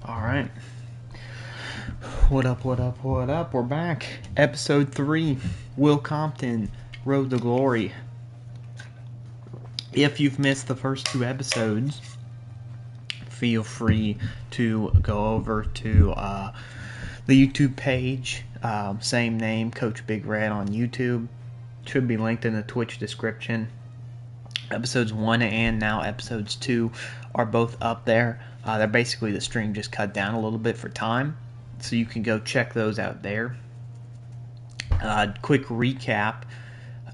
Alright. What up, what up, what up? We're back. Episode 3. Will Compton, Road to Glory. If you've missed the first 2 episodes, feel free to go over to the YouTube page. Same name, Coach Big Red on YouTube. Should be linked in the Twitch description. Episodes 1 and now episodes 2 are both up there. They're basically the stream just cut down a little bit for time, so you can go check those out there. Quick recap,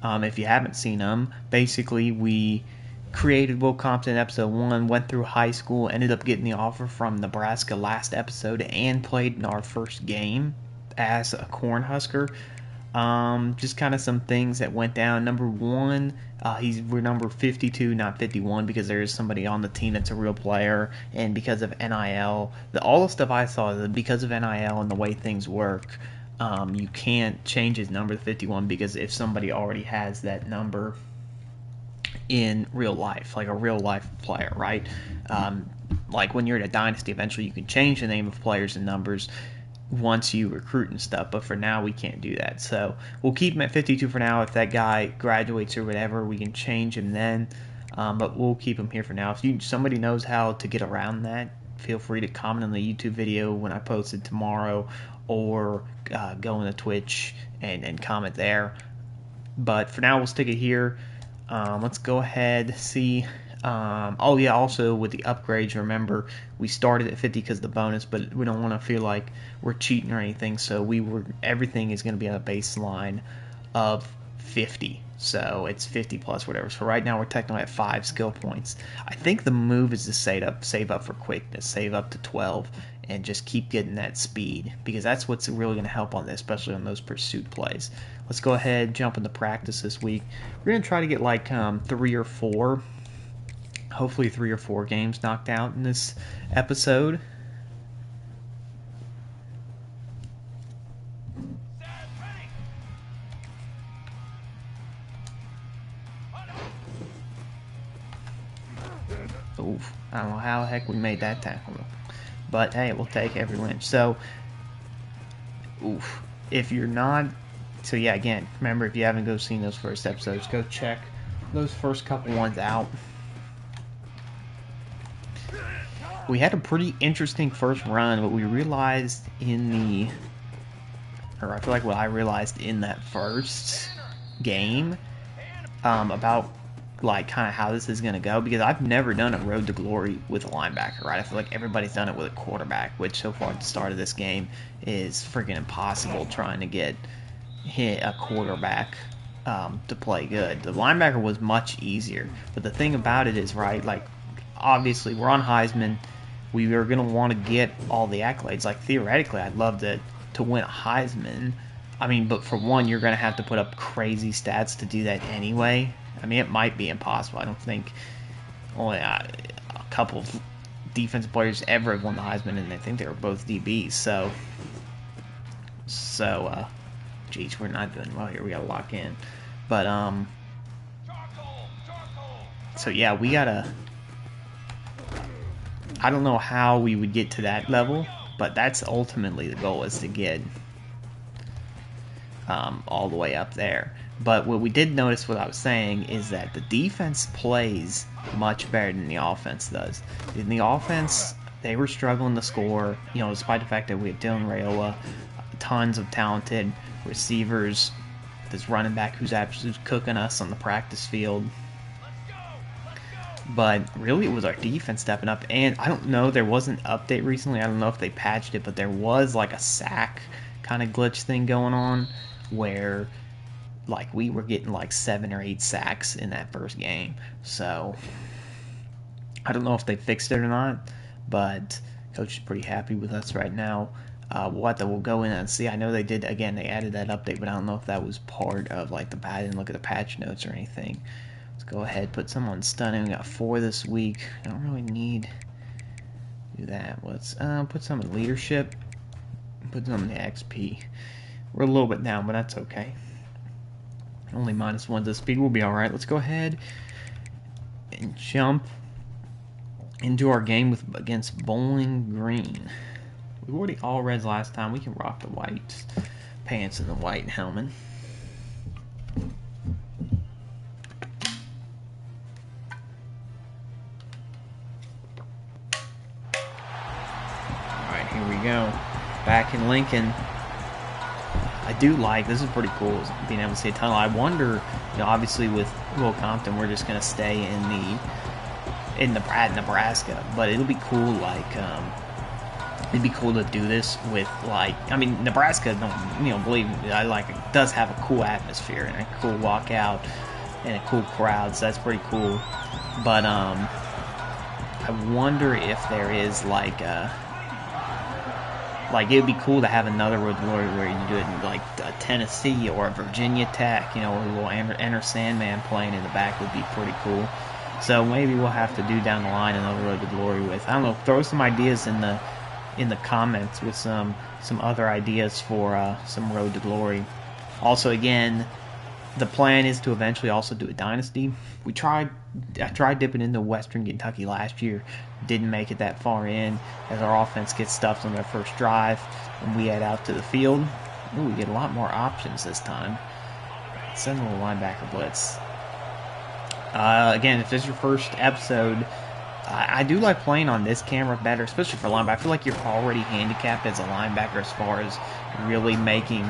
if you haven't seen them. Basically, we created Will Compton episode 1, went through high school, ended up getting the offer from Nebraska last episode, and played in our first game as a Cornhusker. Just kind of some things that went down. Number 1, we're number 52, not 51, because there is somebody on the team that's a real player, and because of NIL, all the stuff I saw, because of NIL and the way things work, you can't change his number to 51, because if somebody already has that number in real life, like a real life player, right? Like when you're in a dynasty, eventually you can change the name of players and numbers once you recruit and stuff, but for now we can't do that. So we'll keep him at 52 for now. If that guy graduates or whatever, we can change him then, but we'll keep him here for now. If somebody knows how to get around that, feel free to comment on the YouTube video when I post it tomorrow, or go into Twitch and comment there. But for now we'll stick it here. Let's go ahead, see. Oh yeah, also with the upgrades, remember we started at 50 because of the bonus, but we don't want to feel like we're cheating or anything, so everything is going to be on a baseline of 50, so it's 50 plus whatever. So right now we're technically at 5 skill points. I think the move is to save up for quickness, save up to 12, and just keep getting that speed, because that's what's really going to help on this, especially on those pursuit plays. Let's go ahead, jump into practice this week. We're going to try to get like 3 or 4, hopefully 3 or 4 games knocked out in this episode. Oof, I don't know how the heck we made that tackle, but hey, we'll take every win. So, oof, if you're not, so yeah, again, remember, if you haven't seen those first episodes, go check those first couple ones out. We had a pretty interesting first run, but we realized I feel like what I realized in that first game about like kind of how this is going to go, because I've never done a road to glory with a linebacker, right? I feel like everybody's done it with a quarterback, which so far at the start of this game is freaking impossible trying to hit a quarterback to play good. The linebacker was much easier, but the thing about it is, right, like obviously we're on Heisman. We are going to want to get all the accolades. Like, theoretically, I'd love to win a Heisman. I mean, but for one, you're going to have to put up crazy stats to do that anyway. I mean, it might be impossible. I don't think only a couple of defensive players ever have won the Heisman, and I think they were both DBs. So, geez, we're not doing well here. We got to lock in. But, so yeah, we got to... I don't know how we would get to that level, but that's ultimately the goal, is to get all the way up there. But what we did notice, what I was saying, is that the defense plays much better than the offense does. In the offense, they were struggling to score, despite the fact that we had Dylan Raiola, tons of talented receivers, this running back who's absolutely cooking us on the practice field. But really, it was our defense stepping up. And I don't know, there was an update recently. I don't know if they patched it, but there was like a sack kind of glitch thing going on where like we were getting like 7 or 8 sacks in that first game. So I don't know if they fixed it or not, but coach is pretty happy with us right now. We'll go in and see. I know they did, again, they added that update, but I don't know if that was part of like I didn't look at the patch notes or anything. Go ahead, put some on stunning. We got 4 this week. I don't really need to do that. Let's put some in leadership. Put some in the XP. We're a little bit down, but that's okay. Only -1 to speed. We'll be alright. Let's go ahead and jump into our game against Bowling Green. We already all reds last time. We can rock the white pants and the white helmet. Alright, here we go. Back in Lincoln. I do like, this is pretty cool, being able to see a tunnel. I wonder, obviously with Will Compton, we're just going to stay in Nebraska, but it'll be cool, it'd be cool to do this with, Nebraska, believe me, it does have a cool atmosphere and a cool walkout and a cool crowd, so that's pretty cool. But, I wonder if there is, it would be cool to have another Road to Glory where you do it in, a Tennessee or a Virginia Tech, a little Enter Sandman playing in the back would be pretty cool. So maybe we'll have to do down the line another Road to Glory with, I don't know, throw some ideas in the comments with some other ideas for some Road to Glory. Also, again, the plan is to eventually also do a Dynasty. I tried dipping into Western Kentucky last year. Didn't make it that far in as our offense gets stuffed on their first drive and we head out to the field. Ooh, we get a lot more options this time. Send a little linebacker blitz. Again, if this is your first episode, I do like playing on this camera better, especially for linebacker. I feel like you're already handicapped as a linebacker as far as really making,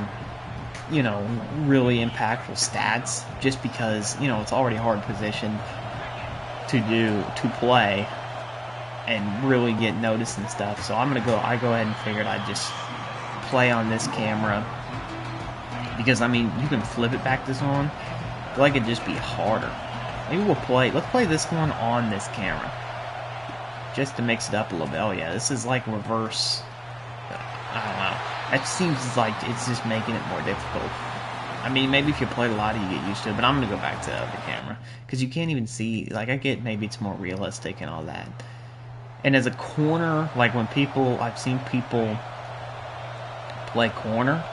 really impactful stats, just because, it's already a hard position to play and really get noticed and stuff. So I go ahead and figured I'd just play on this camera because, you can flip it back this one. I feel like it'd just be harder. Maybe let's play this one on this camera just to mix it up a little bit. Oh yeah, this is like reverse. I don't know. It seems like it's just making it more difficult. Maybe if you play a lot, you get used to it, but I'm going to go back to the other camera because you can't even see, I get maybe it's more realistic and all that. And as a corner, I've seen people play corner,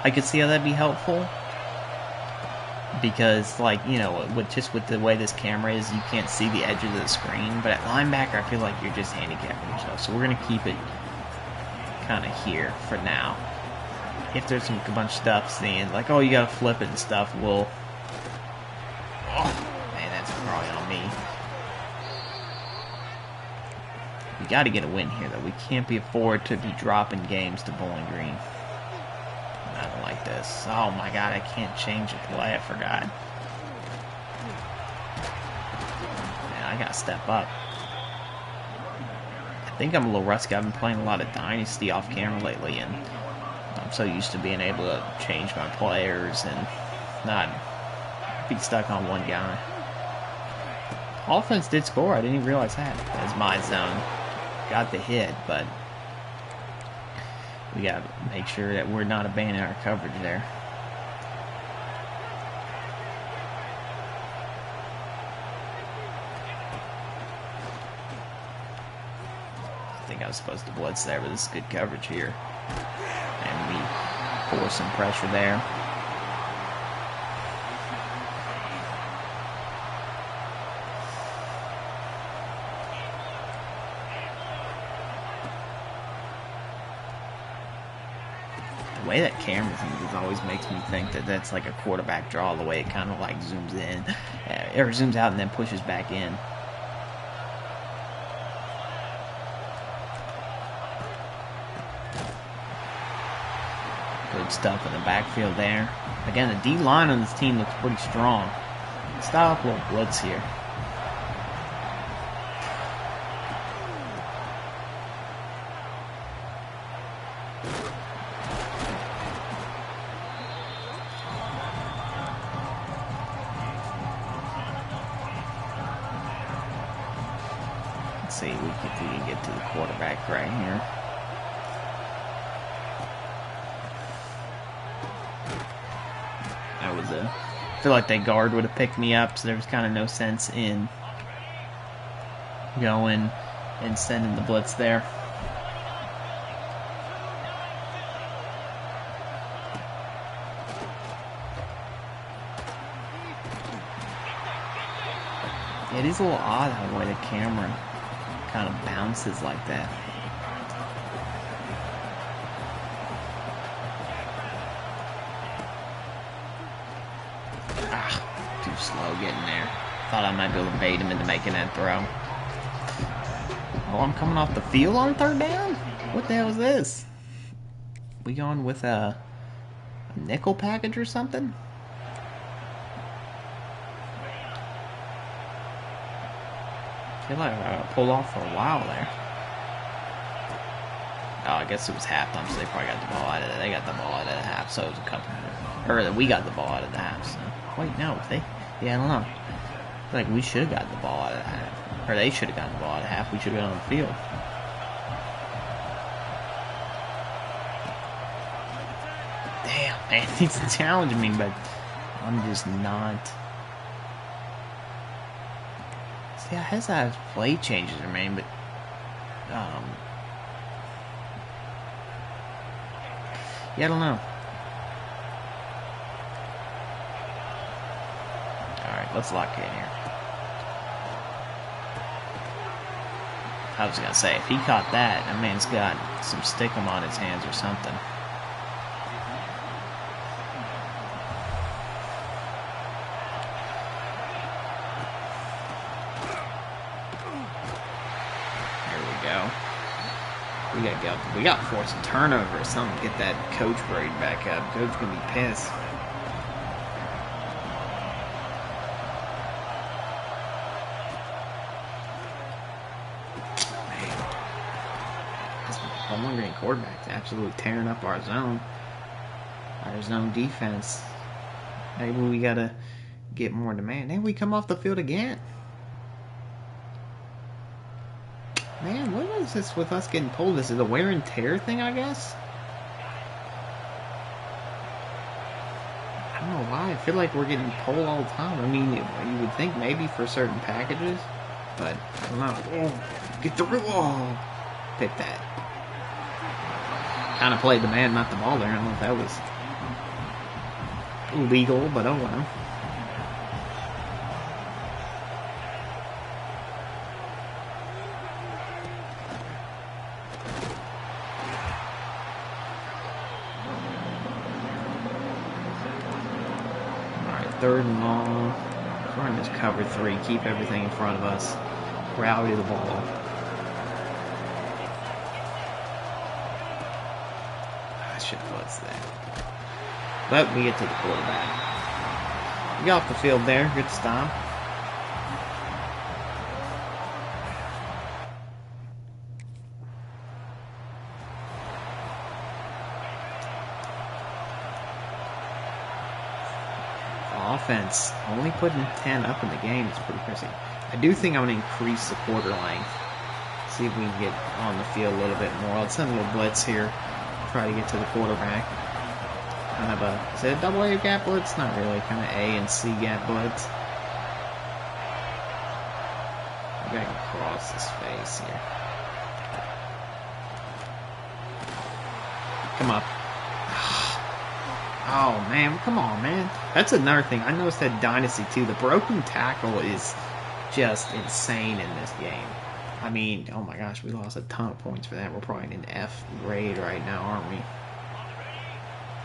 I could see how that'd be helpful. Because, with the way this camera is, you can't see the edges of the screen. But at linebacker, I feel like you're just handicapping yourself. So we're going to keep it kind of here for now. If there's a bunch of stuff seeing, oh, you got to flip it and stuff, oh, man, that's probably on me. We got to get a win here, though. We can't be afford to be dropping games to Bowling Green. I don't like this. Oh my god, I can't change the play. I forgot. Man, I gotta step up. I think I'm a little rusty. I've been playing a lot of Dynasty off camera lately, and I'm so used to being able to change my players and not be stuck on one guy. Offense did score. I didn't even realize that. That's my zone. Got the hit, but we got to make sure that we're not abandoning our coverage there. I think I was supposed to blitz there, but this is good coverage here. And we force some pressure there. The way that camera zooms always makes me think that that's like a quarterback draw, the way it kind of zooms in, or zooms out and then pushes back in. Good stuff in the backfield there. Again, the D-line on this team looks pretty strong. Stop a little blitz here. Let's see if we can get to the quarterback right here. I feel like that guard would have picked me up, so there was kind of no sense in going and sending the blitz there. It is a little odd how the way the camera kind of bounces like that. Ah, too slow getting there. Thought I might be able to bait him into making that throw. Oh, I'm coming off the field on third down? What the hell is this? We going with a nickel package or something? I feel like I got pulled off for a while there. Oh, I guess it was halftime, so they probably got the ball out of it. They got the ball out of the half, so it was a couple. Or we got the ball out of the half. So. Wait, no, yeah, I don't know. I feel like we should have got the ball out of the half. Or they should have gotten the ball out of the half. We should have got on the field. Damn, man, he's challenging me, but I'm just not. See, I guess I have play changes, man, but yeah, I don't know. Alright, let's lock in here. I was gonna say, if he caught that man's got some stickum on his hands or something. We got to force a turnover or something to get that coach braid back up. Coach gonna be pissed. Man, I'm wondering quarterback's absolutely tearing up our zone defense. Maybe we gotta get more demand. Then we come off the field again. Man, what is this with us getting pulled? This is a wear and tear thing, I guess? I don't know why. I feel like we're getting pulled all the time. I mean, you would think maybe for certain packages, but I don't know. Oh, get the real ball. Pick that. Kind of played the man, not the ball there. I don't know if that was illegal, but oh well. Third and long. We're in this cover 3. Keep everything in front of us. Rally the ball. I should have what's that. But we get to the quarterback. We got off the field there. Good stop. Offense only putting 10 up in the game is pretty crazy. I do think I'm going to increase the quarter length. See if we can get on the field a little bit more. Let's send a little blitz here. Try to get to the quarterback. Kind of a, is it a double A gap blitz? Not really. Kind of A and C gap blitz. Maybe I can cross his face here. Come up. Oh, man. Come on, man. That's another thing. I noticed that Dynasty, too. The broken tackle is just insane in this game. I mean, oh my gosh, we lost a ton of points for that. We're probably in an F grade right now, aren't we?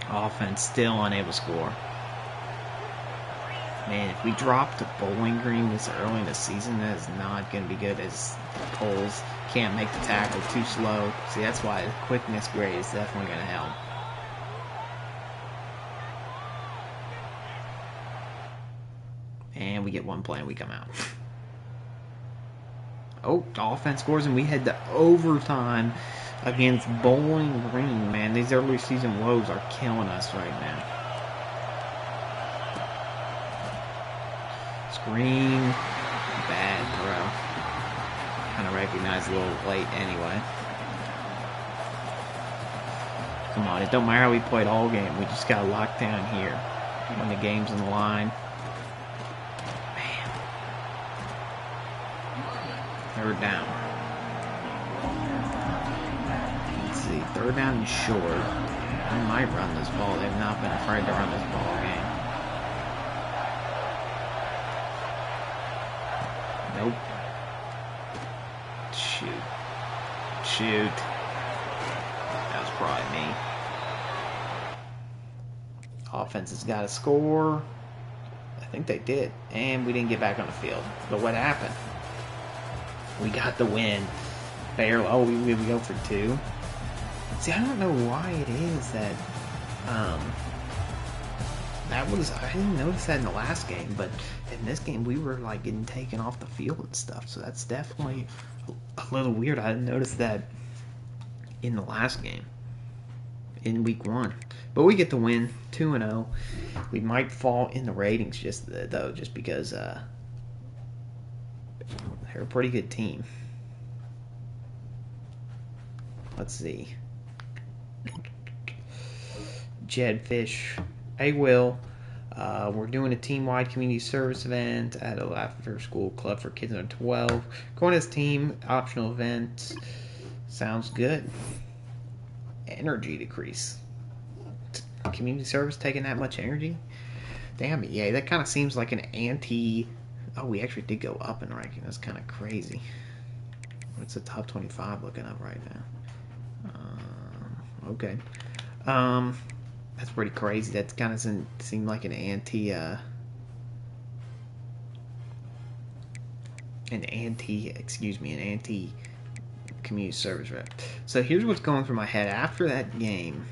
Offense still unable to score. Man, if we drop to Bowling Green this early in the season, that is not going to be good, as the polls can't make the tackle, too slow. See, that's why the quickness grade is definitely going to help. And we get one play and we come out. Oh, offense scores and we head to overtime against Bowling Green. Man, these early season woes are killing us right now. Screen. Bad throw. Kind of recognized a little late anyway. Come on, it don't matter how we played all game. We just got to lock down here when the game's on the line. Third down. Let's see. Third down and short. I might run this ball. They've not been afraid to run this ball game. Nope. shoot. That was probably me. Offense has got to score. I think they did. And we didn't get back on the field. But what happened? We got the win. Barely. Oh, we go for 2. See, I don't know why it is that I didn't notice that in the last game, but in this game we were like getting taken off the field and stuff, so that's definitely a little weird. I didn't notice that in the last game, in week 1. But we get the win, 2-0. We might fall in the ratings just because they're a pretty good team. Let's see. Jedfish. Hey, Will. We're doing a team-wide community service event at an after-school club for kids under 12. Going as team, optional event. Sounds good. Energy decrease. Community service taking that much energy? Damn it, yeah, that kind of seems like an anti... Oh, we actually did go up in ranking. That's kind of crazy. What's the top 25 looking up right now? Okay. That's pretty crazy. That kind of seem like an anti community service rep. So here's what's going through my head after that game.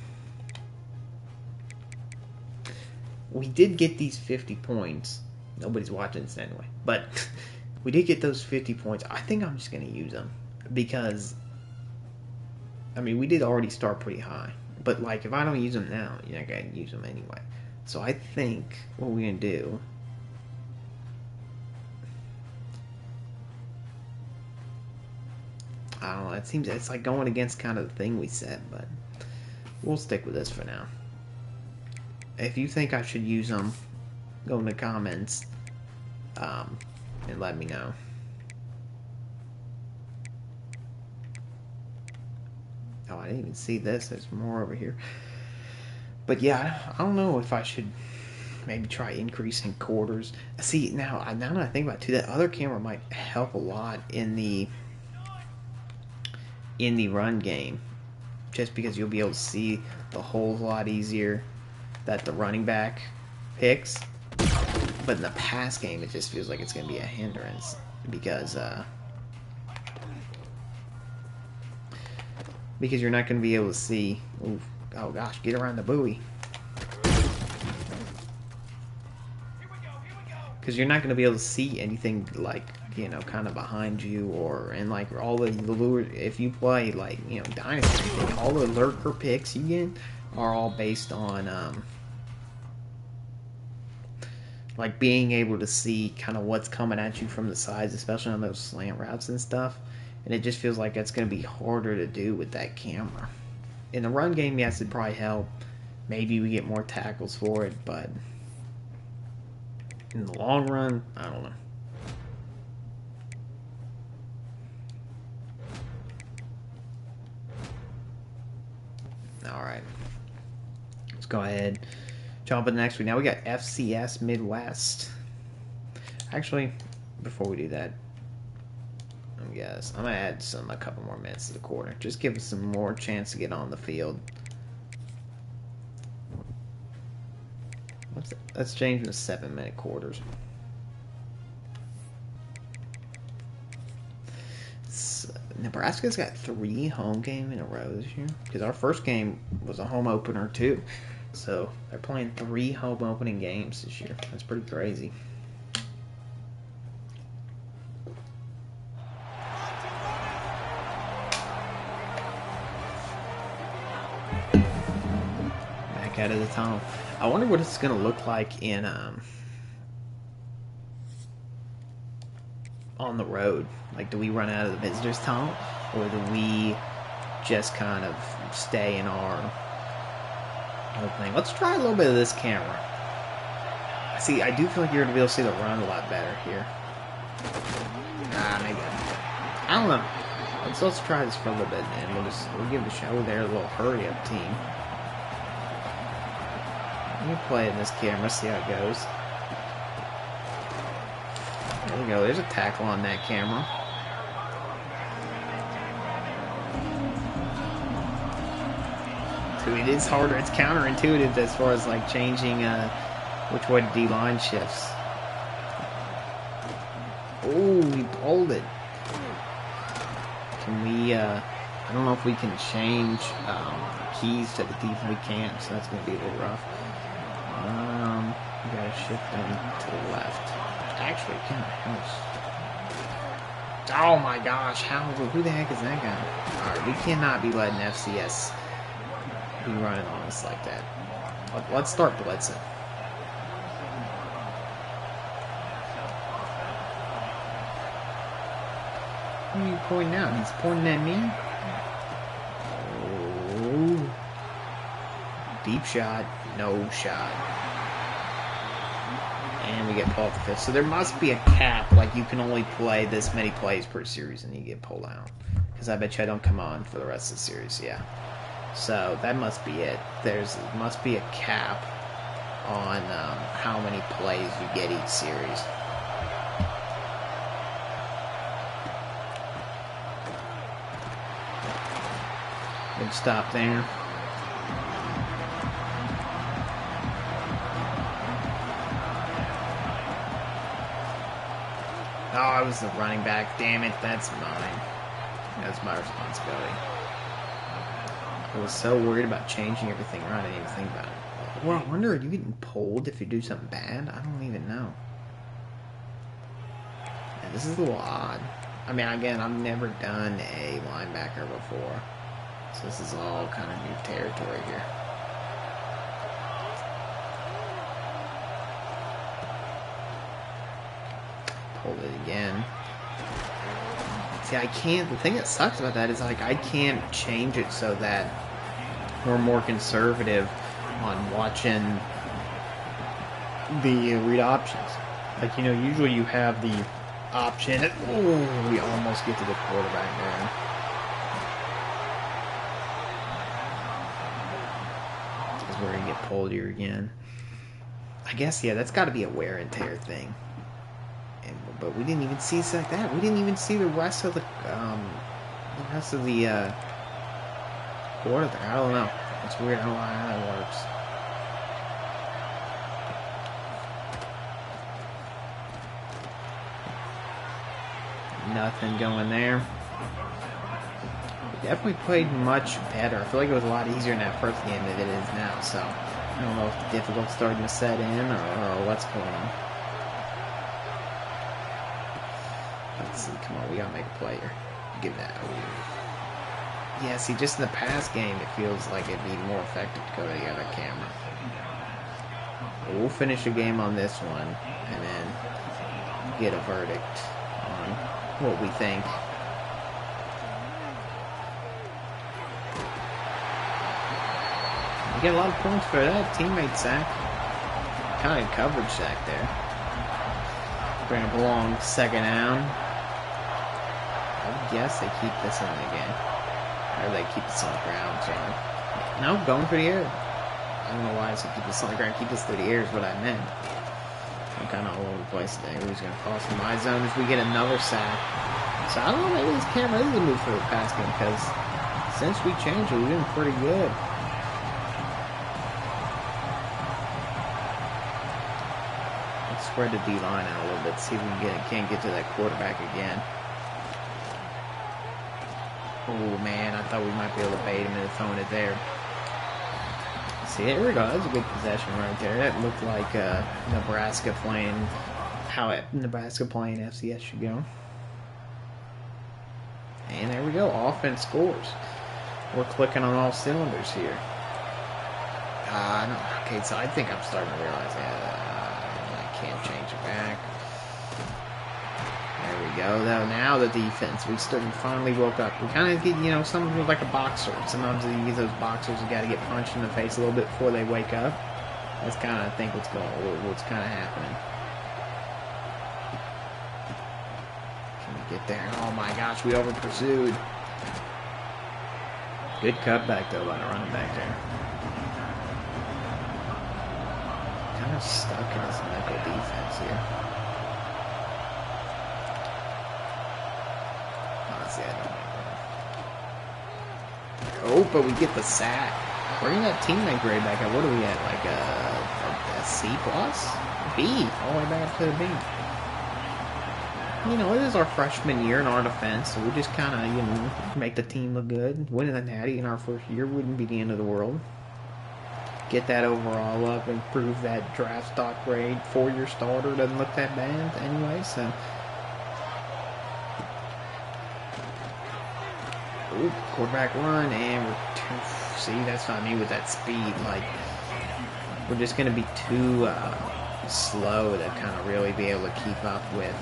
We did get these 50 points. Nobody's watching this anyway, but we did get those 50 points. I think I'm just going to use them because, I mean, we did already start pretty high. But, like, if I don't use them now, you're not going to use them anyway. So I think what we're going to do... I don't know. It's like going against kind of the thing we said, but we'll stick with this for now. If you think I should use them, go in the comments and let me know. Oh, I didn't even see this. There's more over here. But yeah, I don't know if I should maybe try increasing quarters. See, now that I think about it too, that other camera might help a lot in the run game. Just because you'll be able to see the holes a lot easier that the running back picks. But in the pass game, it just feels like it's going to be a hindrance. Because you're not going to be able to see. Ooh, oh gosh, get around the buoy. Because you're not going to be able to see anything like, you know, kind of behind you, and like all the lure. If you play like, you know, Dynasty, all the lurker picks you get are all based on like being able to see kind of what's coming at you from the sides, especially on those slant routes and stuff. And it just feels like that's going to be harder to do with that camera. In the run game, yes, it'd probably help. Maybe we get more tackles for it, but in the long run, I don't know. Alright. Let's go ahead. Jump in the next week. Now we got FCS Midwest. Actually, before we do that, I'm gonna add a couple more minutes to the quarter. Just give us some more chance to get on the field. What's that? Let's change to 7-minute quarters. Nebraska's got 3 home games in a row this year. Because our first game was a home opener too. So they're playing 3 home opening games this year. That's pretty crazy. Back out of the tunnel. I wonder what it's going to look like in on the road. Like, do we run out of the visitors tunnel, or do we just kind of stay in our whole thing? Let's try a little bit of this camera. See, I do feel like you're going to be able to see the run a lot better here. Maybe. I don't know. Let's try this for a little bit, man. We'll give it a shot. Oh, they're a little hurry up team. Let me play in this camera, see how it goes. There we go. There's a tackle on that camera. So it is harder. It's counterintuitive as far as like changing which way the D-line shifts. Oh, he pulled it. Can we, I don't know if we can change keys to the defense. We can't, so that's going to be a little rough. We got to shift them to the left. Actually, it kind of helps. Oh my gosh, who the heck is that guy? Alright, we cannot be letting FCS be running on us like that. Let's start blitzing. Who are you pointing out? He's pointing at me? Oh. Deep shot. No shot. And we get pulled off the fifth. So there must be a cap. Like, you can only play this many plays per series and you get pulled out. Because I bet you I don't come on for the rest of the series. Yeah. So that must be it. There must be a cap on how many plays you get each series. Good stop there. Oh, I was the running back. Damn it, that's mine. That's my responsibility. I was so worried about changing everything around, I didn't even think about it. Well, I wonder, are you getting pulled if you do something bad? I don't even know. Yeah, this is a little odd. I mean, again, I've never done a linebacker before. So this is all kind of new territory here. Pulled it again. See, I can't, the thing that sucks about that is like I can't change it so that we're more conservative on watching the read options. Like, you know, usually you have the option. Oh, we almost get to the quarterback there. This is where you get pulled here again. I guess, yeah, that's got to be a wear and tear thing. But we didn't even see it like that. We didn't even see the rest of the quarter there. I don't know. It's weird. I don't know how that works. Nothing going there. We definitely played much better. I feel like it was a lot easier in that first game than it is now. So I don't know if the difficulty's starting to set in or what's going on. Let's see, come on, we gotta make a play here. Give that over. Yeah, see, just in the past game, it feels like it'd be more effective to go to the other camera. But we'll finish the game on this one, and then get a verdict on what we think. We get a lot of points for that teammate sack. Kind of coverage sack there. Bring up a long second down. I would guess they keep this in the game. Or they keep this on the ground, sorry. No, going for the air. I don't know why I said keep this on the ground. Keep this through the air is what I meant. I'm kind of all over the place today. Who's going to cross in my zone if we get another sack? So I don't know, maybe this camera is a move for the pass game because since we changed it, we've been pretty good. Let's spread the D-line out a little bit, see if we can't get to that quarterback again. Oh man, I thought we might be able to bait him into throwing it there. See, there we go. That was a good possession right there. That looked like Nebraska playing how Nebraska playing FCS should go. And there we go. Offense scores. We're clicking on all cylinders here. Okay, so I think I'm starting to realize I can't change it back. There we go, though. Now the defense, we finally woke up. We kind of get, something like a boxer. Sometimes you get those boxers, you got to get punched in the face a little bit before they wake up. That's kind of, I think, what's kind of happening. Can we get there? Oh my gosh, we over pursued. Good cutback though by the running back there. Kind of stuck in this nickel defense here. Honestly, I don't know. Oh, but we get the sack. Bring that teammate grade back up. What are we at? Like a C plus? B. All the way back up to the B. You know, it is our freshman year in our defense, so we just kind of, you know, make the team look good. Winning the Natty in our first year wouldn't be the end of the world. Get that overall up, improve that draft stock grade. 4-year starter doesn't look that bad anyway, so. Ooh, quarterback run, and we're see, that's what I mean with that speed. Like, we're just going to be too slow to kind of really be able to keep up with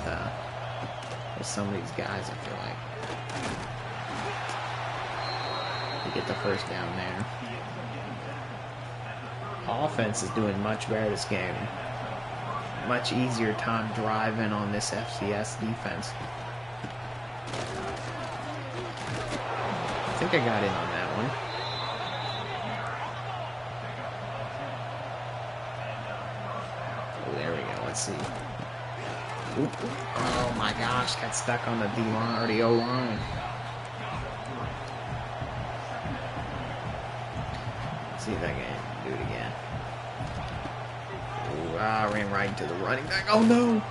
some of these guys, I feel like. We get the first down there. Offense is doing much better this game. Much easier time driving on this FCS defense. I think I got in on that one. Oh, there we go. Let's see. Oop. Oh my gosh, got stuck on the D line or the O line. Let's see if I can do it again. Ooh, I ran right into the running back. Oh no!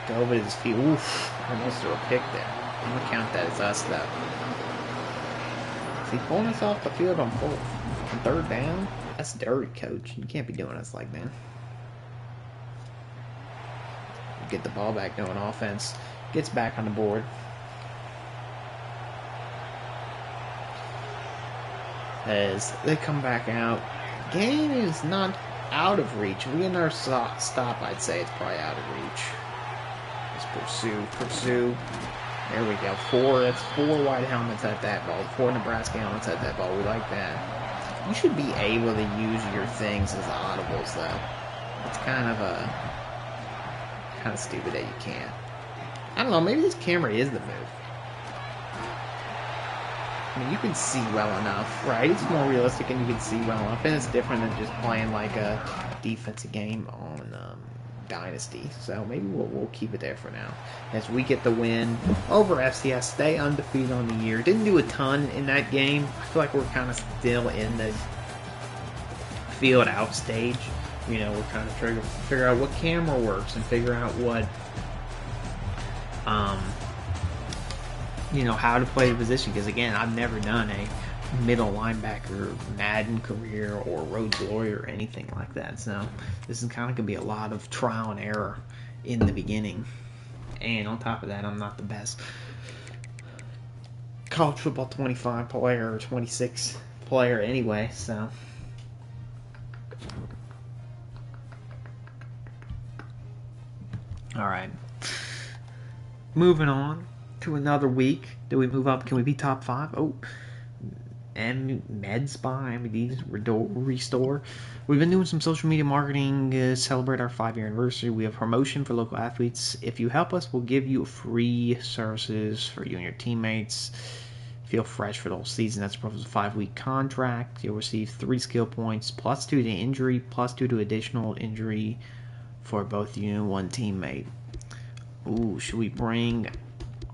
Dove at his feet. Oof. Almost threw a pick there. I'm gonna count that as us though. Is he pulling us off the field on 3rd down? That's dirty, coach. You can't be doing us like that. Get the ball back going. Offense gets back on the board. As they come back out, game is not out of reach. We in our stop, I'd say it's probably out of reach. Let's pursue. There we go. That's 4 white helmets at that ball. 4 Nebraska helmets at that ball. We like that. You should be able to use your things as audibles, though. It's kind of stupid that you can't. I don't know. Maybe this camera is the move. I mean, you can see well enough, right? It's more realistic and you can see well enough, and it's different than just playing like a defensive game on Dynasty. So maybe we'll keep it there for now. As we get the win over FCS, stay undefeated on the year. Didn't do a ton in that game. I feel like we're kind of still in the field out stage. You know, we're kind of trying to figure out what camera works and figure out what, you know, how to play the position. Because again, I've never done a middle linebacker Madden career or Road Glory or anything like that. So this is kind of going to be a lot of trial and error in the beginning. And on top of that, I'm not the best college football 25 player or 26 player anyway. So all right, moving on to another week. Do we move up? Can we be top 5? Oh, and Med Spa, MD's Restore. We've been doing some social media marketing to celebrate our 5-year anniversary. We have promotion for local athletes. If you help us, we'll give you free services for you and your teammates. Feel fresh for the whole season. That's a 5-week contract. You'll receive 3 skill points, plus 2 to injury, plus 2 to additional injury for both you and one teammate. Ooh, should we bring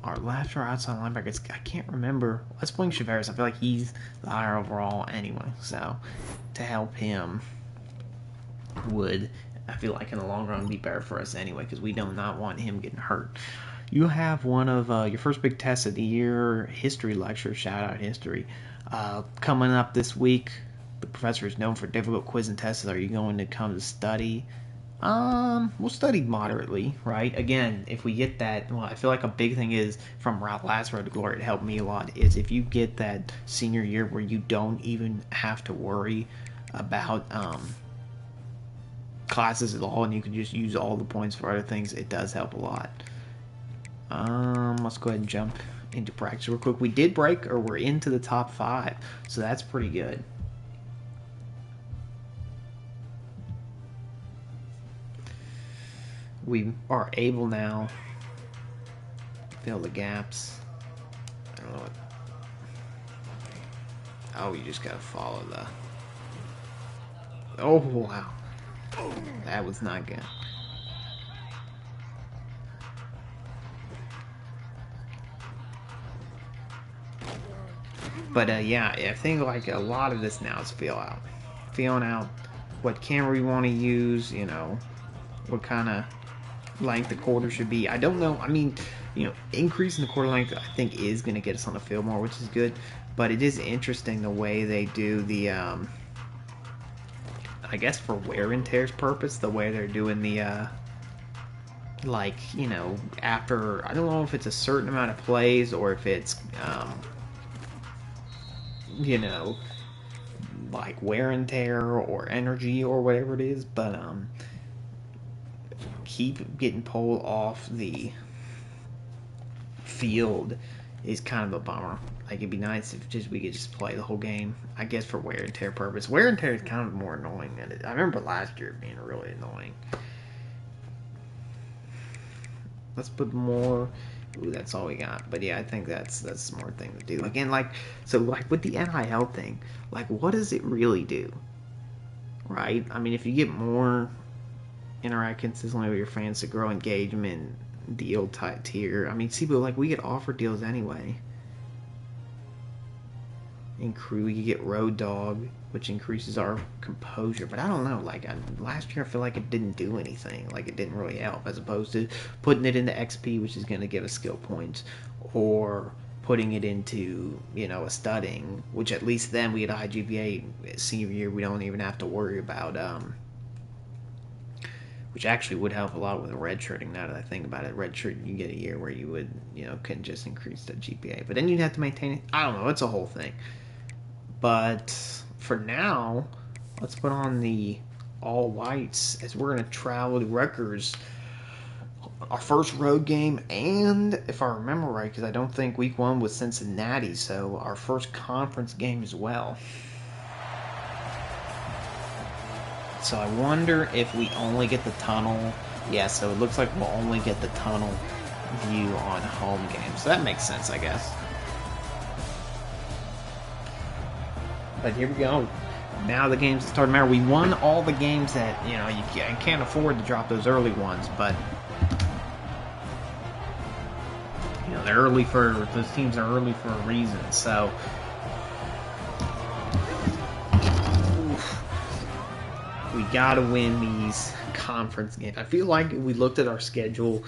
our left or outside linebackers? I can't remember. Let's bring Chaveras. I feel like he's the higher overall anyway. So to help him would, I feel like in the long run, be better for us anyway, because we do not want him getting hurt. You have one of your first big tests of the year, history lecture, shout out history, coming up this week. The professor is known for difficult quiz and tests. Are you going to come to study? We'll study moderately, right? Again, if we get that, well, I feel like a big thing is from last Road to Glory, it helped me a lot, is if you get that senior year where you don't even have to worry about classes at all and you can just use all the points for other things, it does help a lot. Let's go ahead and jump into practice real quick. We did break, or we're into the top 5, so that's pretty good. We are able now to fill the gaps. I don't know what. Oh, you just gotta follow the. Oh, wow. That was not good. But yeah, I think like a lot of this now is feeling out what camera we want to use. You know, what kind of length the quarter should be. I don't know. I mean, you know, increasing the quarter length I think is going to get us on the field more, which is good. But it is interesting the way they do the, I guess for wear and tear's purpose, the way they're doing the, like, you know, after, I don't know if it's a certain amount of plays or if it's, you know, like wear and tear or energy or whatever it is, but keep getting pulled off the field is kind of a bummer. Like, it'd be nice if we could just play the whole game. I guess for wear and tear purpose. Wear and tear is kind of more annoying than it. I remember last year being really annoying. Let's put more. Ooh, that's all we got. But yeah, I think that's a smart thing to do. Again, like, so like with the NIL thing, like, what does it really do? Right? I mean, if you get more interact consistently with your fans to grow engagement, deal type tier. I mean, see, but like we get offer deals anyway. We could get Road Dog, which increases our composure. But I don't know. Like last year, I feel like it didn't do anything. Like it didn't really help, as opposed to putting it into XP, which is going to give us skill points, or putting it into, you know, a studying, which at least then we had a high GPA senior year. We don't even have to worry about which actually would help a lot with redshirting. Now that I think about it, redshirt, you get a year where you would, you know, can just increase the GPA, but then you'd have to maintain it. I don't know, it's a whole thing. But for now, let's put on the all whites as we're going to travel to Rutgers. Our first road game, and if I remember right, because I don't think week 1 was Cincinnati, so our first conference game as well. So I wonder if we only get the tunnel. Yeah, so it looks like we'll only get the tunnel view on home games. So that makes sense, I guess. But here we go. Now the games start to matter. We won all the games that, you know, you can't afford to drop those early ones, but you know, those teams are early for a reason. So we gotta win these conference games. I feel like we looked at our schedule.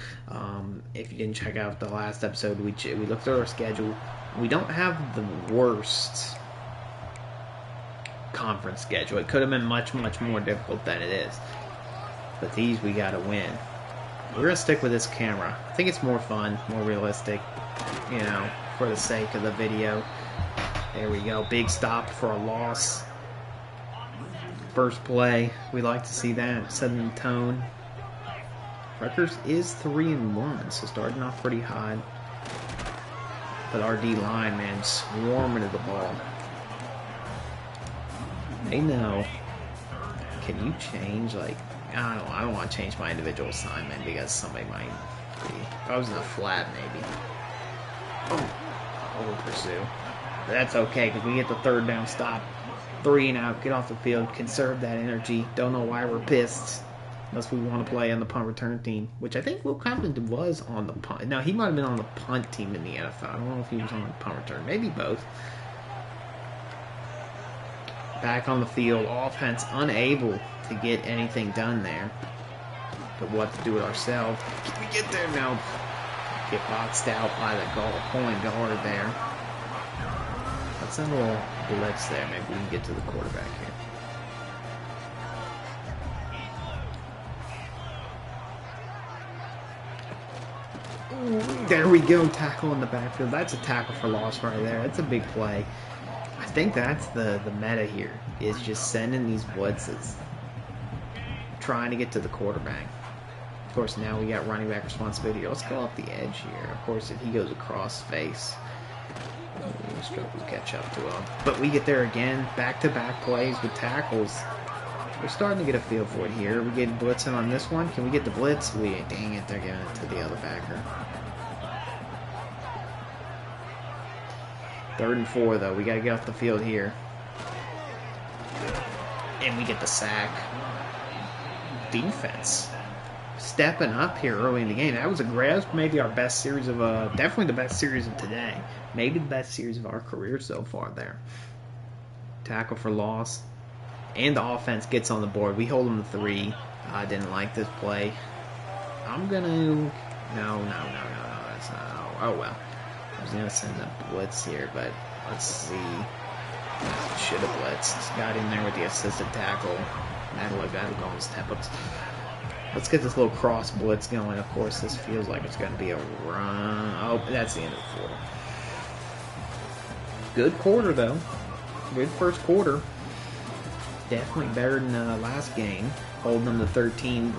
If you didn't check out the last episode, we looked at our schedule. We don't have the worst conference schedule. It could have been much, much more difficult than it is. But these we gotta win. We're gonna stick with this camera. I think it's more fun, more realistic, you know, for the sake of the video. There we go. Big stop for a loss. First play. We like to see that, setting the tone. Rutgers is 3-1, so starting off pretty hot. But our D line, man, swarming to the ball. They know. Can you change, like, I don't want to change my individual assignment because somebody might be. If I was in a flat, maybe. Oh, we'll pursue. But that's okay because we get the third down stop. 3 and out, get off the field, conserve that energy. Don't know why we're pissed. Unless we want to play on the punt return team, which I think Will Compton was on the punt. No, he might have been on the punt team in the NFL. I don't know if he was on the punt return. Maybe both. Back on the field, offense unable to get anything done there. But we'll have to do it ourselves. Can we get there now? Get boxed out by the pulling guard there. Let's send a little blitz there. Maybe we can get to the quarterback here. Ooh, there we go. Tackle in the backfield. That's a tackle for loss right there. That's a big play. I think that's the meta here, is just sending these blitzes. Trying to get to the quarterback. Of course, now we got running back responsibility. Let's go off the edge here. Of course, if he goes across face, we'll struggle to catch up to him. But we get there again. Back-to-back plays with tackles. We're starting to get a feel for it here. We get blitzing on this one. Can we get the blitz? Dang it, they're giving it to the other backer. 3rd and 4, though. We got to get off the field here. And we get the sack. Defense stepping up here early in the game. That was aggressive. Maybe our best series of definitely the best series of today. Maybe the best series of our career so far there. Tackle for loss. And the offense gets on the board. We hold them to 3. I didn't like this play. I'm going to... No. That's not... Oh, well. I was going to send the blitz here, but let's see. Should have blitzed. Got in there with the assisted tackle. That'll go on step ups. Let's get this little cross blitz going. Of course, this feels like it's going to be a run. Oh, that's the end of the quarter. Good quarter, though. Good first quarter. Definitely better than the last game. Holding them to 13.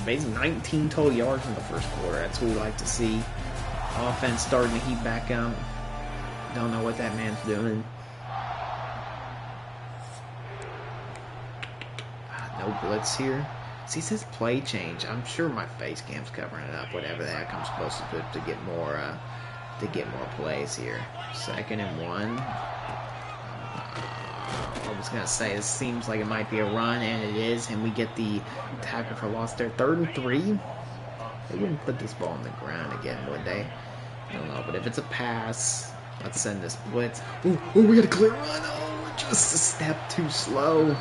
Basically 19 total yards in the first quarter. That's what we like to see. Offense starting to heat back up. Don't know what that man's doing. No blitz here. See, it says play change. I'm sure my face cam's covering it up. Whatever the heck I'm supposed to put to get more plays here. 2nd and 1. I was gonna say this seems like it might be a run, and it is, and we get the tackle for loss there. 3rd and 3. They wouldn't put this ball on the ground again, would they? I don't know, but if it's a pass, let's send this blitz. Ooh, we got a clear run. Oh, we're just a step too slow.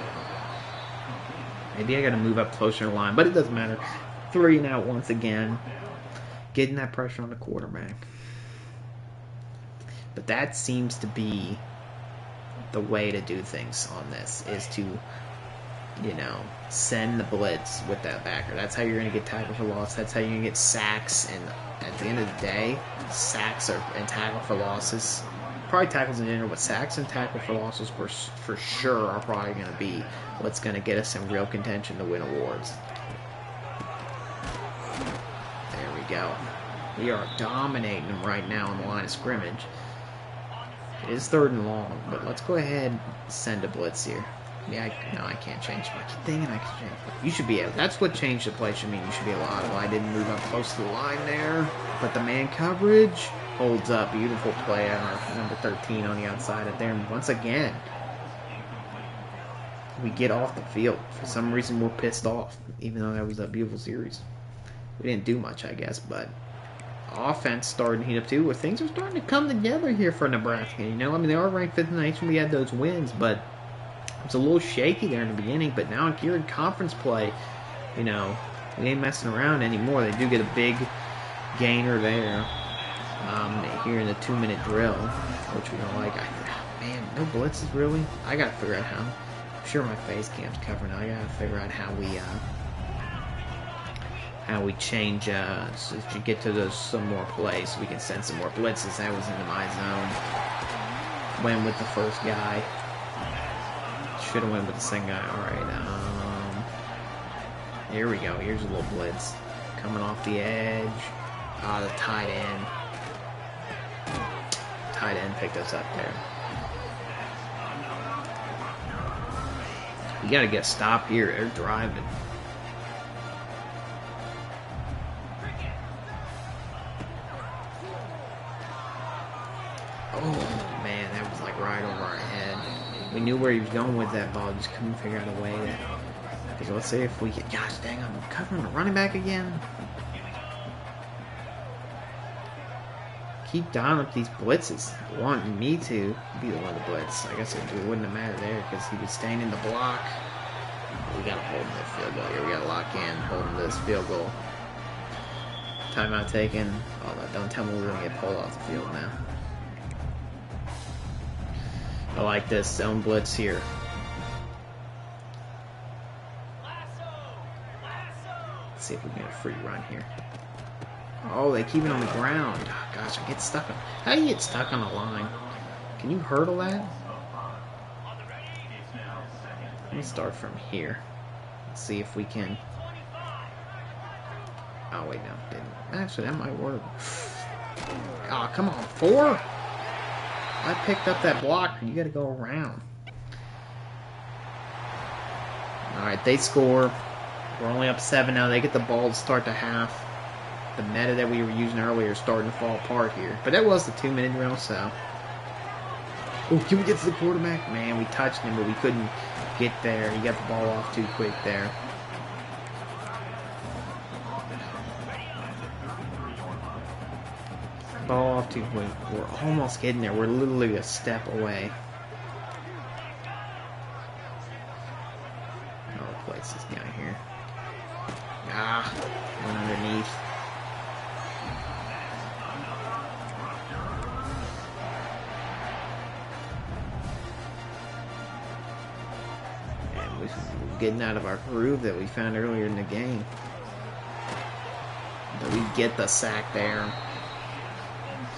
Maybe I got to move up closer to the line, but it doesn't matter. 3 and out once again. Getting that pressure on the quarterback. But that seems to be the way to do things on this, is to, send the blitz with that backer. That's how you're going to get tackle for loss. That's how you're going to get sacks. And at the end of the day, sacks and tackle for losses, probably tackles in general, but sacks and tackle for losses for sure are probably going to be what's going to get us in real contention to win awards. There we go. We are dominating them right now on the line of scrimmage. It is 3rd and long, but let's go ahead and send a blitz here. Yeah, I can't change my thing, and I can change. You should be able. That's what change the play should mean. You should be allowed. I didn't move up close to the line there, but the man coverage holds up. Beautiful play on our number 13 on the outside of there. And once again, we get off the field. For some reason, we're pissed off, even though that was a beautiful series. We didn't do much, I guess, but offense starting to heat up too, where things are starting to come together here for Nebraska. They are ranked 5th in the nation. We had those wins, but it's a little shaky there in the beginning. But now here in conference play, we ain't messing around anymore. They do get a big gainer there here in the 2-minute drill, which we don't like. Man, no blitzes really. I gotta figure out how. I'm sure my face cam's covering. I gotta figure out how we change so to get to some more plays so we can send some more blitzes. That was into my zone. Went with the first guy. Should have went with the second guy. Alright, here we go. Here's a little blitz. Coming off the edge. The tight end. Tight end picked us up there. We gotta get a stop here. They're driving. Oh, man, that was like right over our head. We knew where he was going with that ball, just couldn't figure out a way to... Because let's see if we get... Gosh dang, I'm covering the running back again. Keep dialing up these blitzes. Wanting me to be the one to blitz. I guess it wouldn't have mattered there because he was staying in the block. We gotta hold the field goal here. We gotta lock in, holding this field goal. Timeout taken. Oh, don't tell me we're gonna get pulled off the field now. I like this zone blitz here. Let's see if we can get a free run here. Oh, they keep it on the ground. Oh, gosh, I get stuck on... How do you get stuck on a line? Can you hurdle that? Let me start from here. Let's see if we can... Oh, wait, no. Didn't. Actually, that might work. Oh, come on. 4? I picked up that blocker. You got to go around. All right, they score. We're only up 7 now. They get the ball to start the half. The meta that we were using earlier is starting to fall apart here. But that was the 2-minute drill, so. Oh, can we get to the quarterback? Man, we touched him, but we couldn't get there. He got the ball off too quick there. ball off to we're almost getting there. We're literally a step away. I'll replace this guy here. Ah, went underneath. And we're getting out of our groove that we found earlier in the game. But we get the sack there.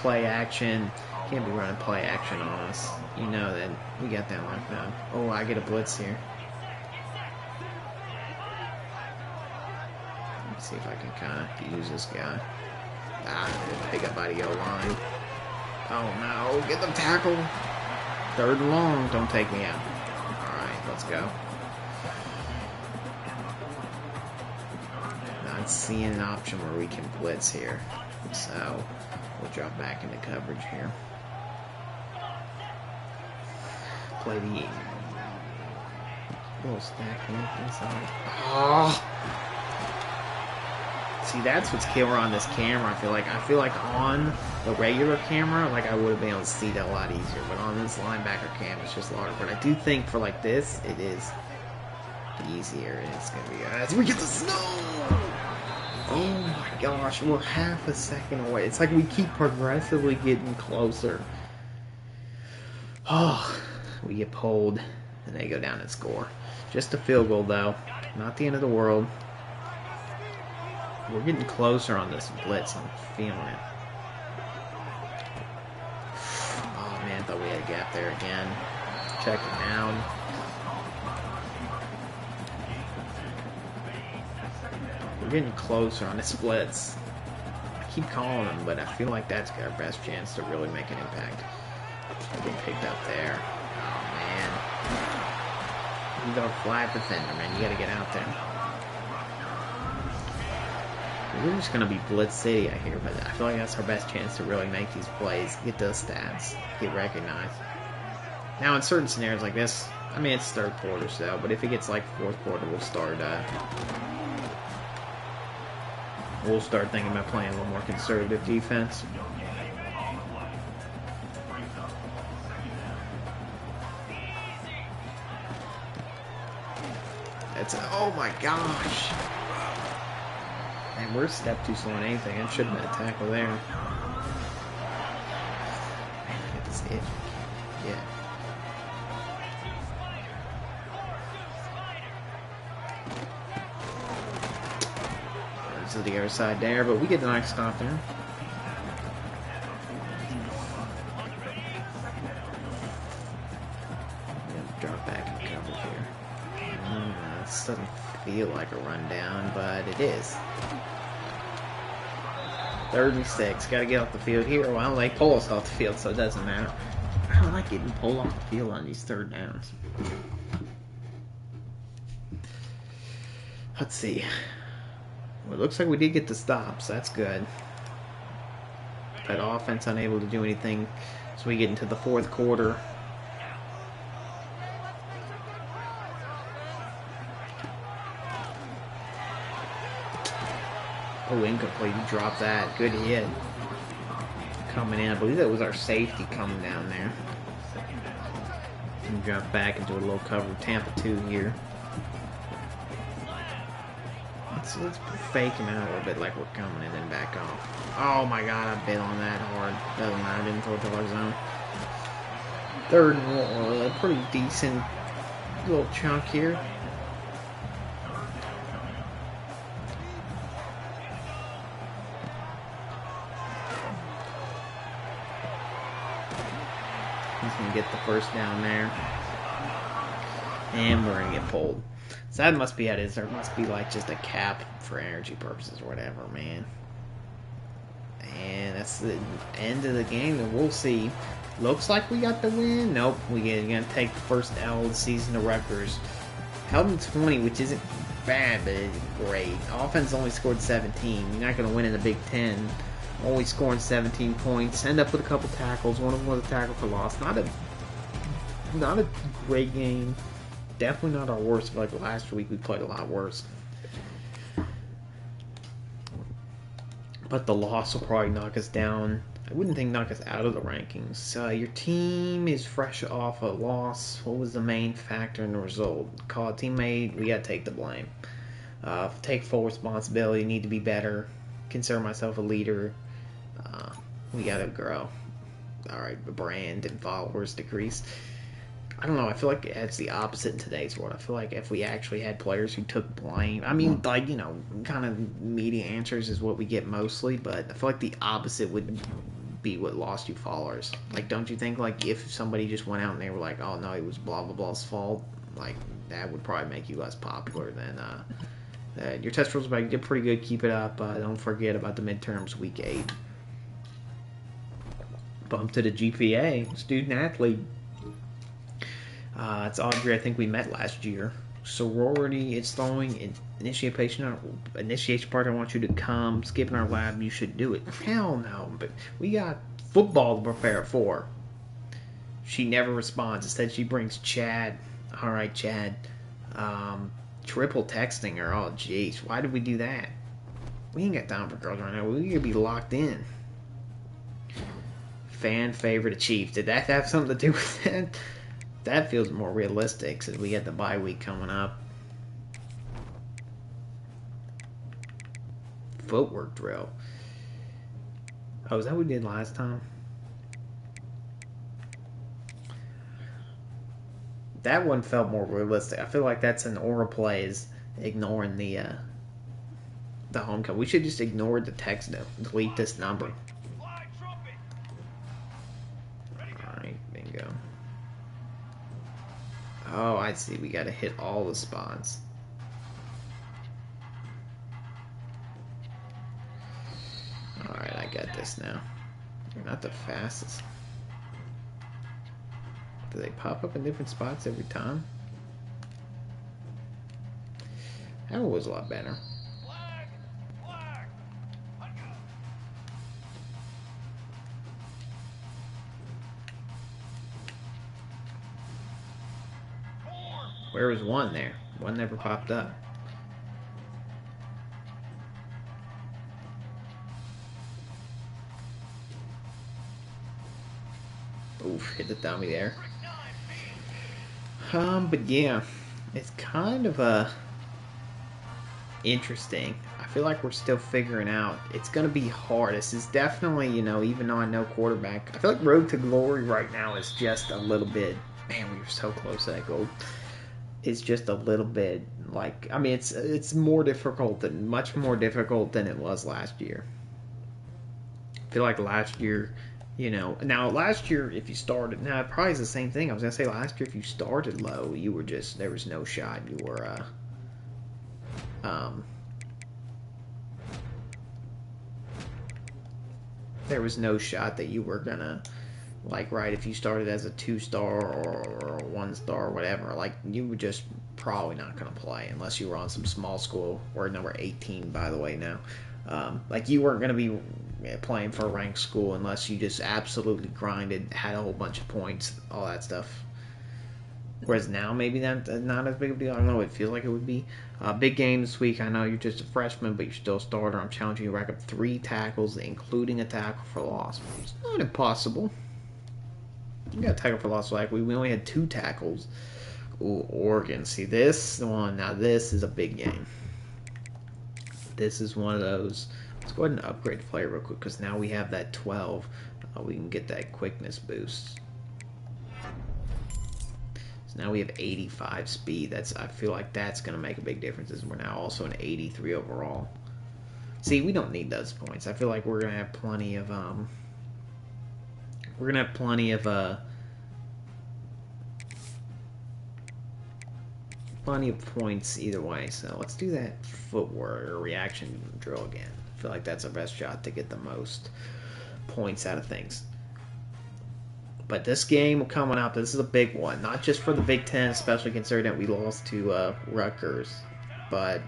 Play action. Can't be running play action on us. You know that we got that lockdown. Oh, I get a blitz here. Let's see if I can kind of use this guy. Ah, pick up by the O-line. Oh no, get the tackle. 3rd and long. Don't take me out. Alright, let's go. Not seeing an option where we can blitz here. So we'll drop back into coverage here. Play the little stack inside. Oh! See, that's what's killer on this camera. I feel like on the regular camera, like I would have been able to see that a lot easier. But on this linebacker cam, it's just larger. But I do think for like this, it is easier. And it's gonna be as we get the snow. Oh my gosh, we're half a second away. It's like we keep progressively getting closer. Oh, we get pulled, and they go down and score. Just a field goal, though. Not the end of the world. We're getting closer on this blitz. I'm feeling it. Oh, man, I thought we had a gap there again. Check it down. We're getting closer on the splits. I keep calling them, but I feel like that's our best chance to really make an impact. Get picked up there. Oh, man. He's our flat defender, man. You gotta get out there. We're just gonna be Blitz City, I hear, but I feel like that's our best chance to really make these plays, get those stats, get recognized. Now, in certain scenarios like this, I mean, it's 3rd quarter, so, but if it gets like 4th quarter, we'll start thinking about playing a little more conservative defense. Oh my gosh! Man, we're a step too slow on anything. It should have been a tackle there. Man, get this itch. Yeah. To the other side there, but we get the nice stop there. Drop back and cover here. This doesn't feel like a rundown, but it is. 3rd and 6. Got to get off the field here. Well, they pull us off the field, so it doesn't matter. I don't like getting pulled off the field on these 3rd downs. Let's see. Well, it looks like we did get the stops. That's good. But offense unable to do anything as we get into the 4th quarter. Oh, incomplete. He dropped that. Good hit. Coming in. I believe that was our safety coming down there. And drop back into a little cover. Tampa 2 here. Let's fake him out a little bit like we're coming and then back off. Oh my god, I bit on that hard. Doesn't matter, I didn't throw it to our zone. 3rd and a pretty decent little chunk here. He's going to get the 1st down there. And we're going to get pulled. So that must be it. There must be like just a cap for energy purposes or whatever, man. And that's the end of the game, and we'll see. Looks like we got the win. Nope, we're gonna take the 1st L of the season to Rutgers. Held them 20, which isn't bad, but it's great. Offense only scored 17. You're not gonna win in the Big Ten. Only scoring 17 points. End up with a couple tackles. One of them was a tackle for loss. Not a great game. Definitely not our worst. Like last week, we played a lot worse. But the loss will probably knock us down wouldn't think knock us out of the rankings. Your team is fresh off a loss. What was the main factor in the result? Call a teammate. We got to take the blame. Take full responsibility. Need to be better. Consider myself a leader. We got to grow. All right, the brand and followers decrease. I don't know. I feel like it's the opposite in today's world. I feel like if we actually had players who took blame, I mean, like, you know, kind of media answers is what we get mostly, but I feel like the opposite would be what lost you followers. Like, don't you think, like, if somebody just went out and they were like, oh, no, it was blah, blah, blah's fault, like, that would probably make you less popular than, your test results might get pretty good. Keep it up. Don't forget about the midterms week 8. Bump to the GPA, student athlete. It's Audrey, I think we met last year. Sorority, it's throwing initiation part. I want you to come. Skipping our lab, you should do it. Hell no, but we got football to prepare for. She never responds. Instead, she brings Chad. All right, Chad. Triple texting her. Oh, jeez. Why did we do that? We ain't got time for girls right now. We're going to be locked in. Fan favorite Chief. Did that have something to do with that? That feels more realistic since we got the bye week coming up. Footwork drill. Oh, is that what we did last time? That one felt more realistic. I feel like that's an aura plays ignoring the homecoming. We should just ignore the text though. Delete this number. Alright, bingo. Oh, I see. We gotta hit all the spots. Alright, I got this now. You're not the fastest. Do they pop up in different spots every time? That one was a lot better. Where was one there? One never popped up. Oof, hit the dummy there. But yeah, it's kind of interesting. I feel like we're still figuring out. It's gonna be hard. This is definitely, you know, even though I know quarterback, I feel like Road to Glory right now is just a little bit. Man, we were so close to that goal. It's just a little bit like, I mean, it's more difficult than much more difficult than it was last year. I feel like last year, you know, now last year if you started, now it probably is the same thing. I was gonna say last year if you started low, you were just, there was no shot. You were there was no shot that you were gonna, like, right, if you started as a 2-star or a 1-star or whatever, like, you were just probably not going to play unless you were on some small school. We're number 18, by the way, now. Like, you weren't going to be playing for a ranked school unless you just absolutely grinded, had a whole bunch of points, all that stuff. Whereas now, maybe that's not as big of a deal. I don't know what it feels like it would be. Big game this week. I know you're just a freshman, but you're still a starter. I'm challenging you to rack up 3 tackles, including a tackle for loss. It's not impossible. You got a tackle for loss. Like, we only had 2 tackles. Ooh, Oregon. See this one? Now this is a big game. This is one of those. Let's go ahead and upgrade the player real quick because now we have that 12. We can get that quickness boost. So now we have 85 speed. I feel like that's going to make a big difference as we're now also an 83 overall. See, we don't need those points. I feel like we're going to have plenty of plenty of points either way. So let's do that footwork or reaction drill again. I feel like that's our best shot to get the most points out of things. But this game coming up, this is a big one. Not just for the Big Ten, especially considering that we lost to Rutgers, but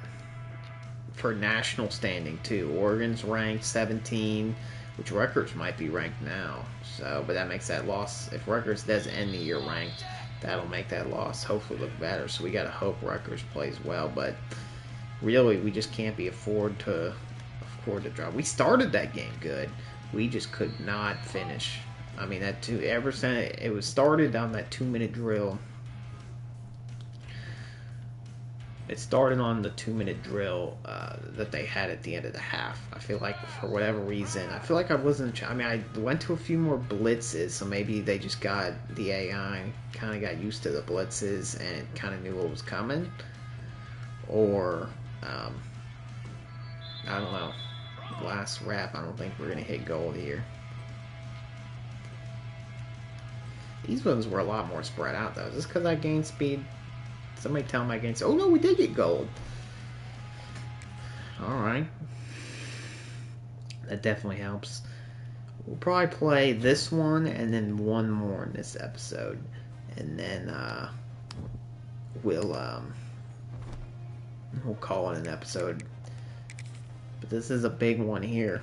for national standing too. Oregon's ranked 17, which Rutgers might be ranked now. So, but that makes that loss. If Rutgers does end the year ranked, that'll make that loss hopefully look better. So we got to hope Rutgers plays well. But really, we just can't afford to drop. We started that game good. We just could not finish. I mean, ever since it was started on that 2-minute drill. It started on the 2-minute drill that they had at the end of the half. I feel like for whatever reason, I feel like I wasn't. I mean, I went to a few more blitzes, so maybe they just got the AI kind of got used to the blitzes and kind of knew what was coming, or I don't know. Last wrap, I don't think we're gonna hit goal here. These ones were a lot more spread out though. Is this because I gained speed? Somebody tell me I gained. Oh no, we did get gold. All right, that definitely helps. We'll probably play this one and then one more in this episode, and then we'll call it an episode. But this is a big one here.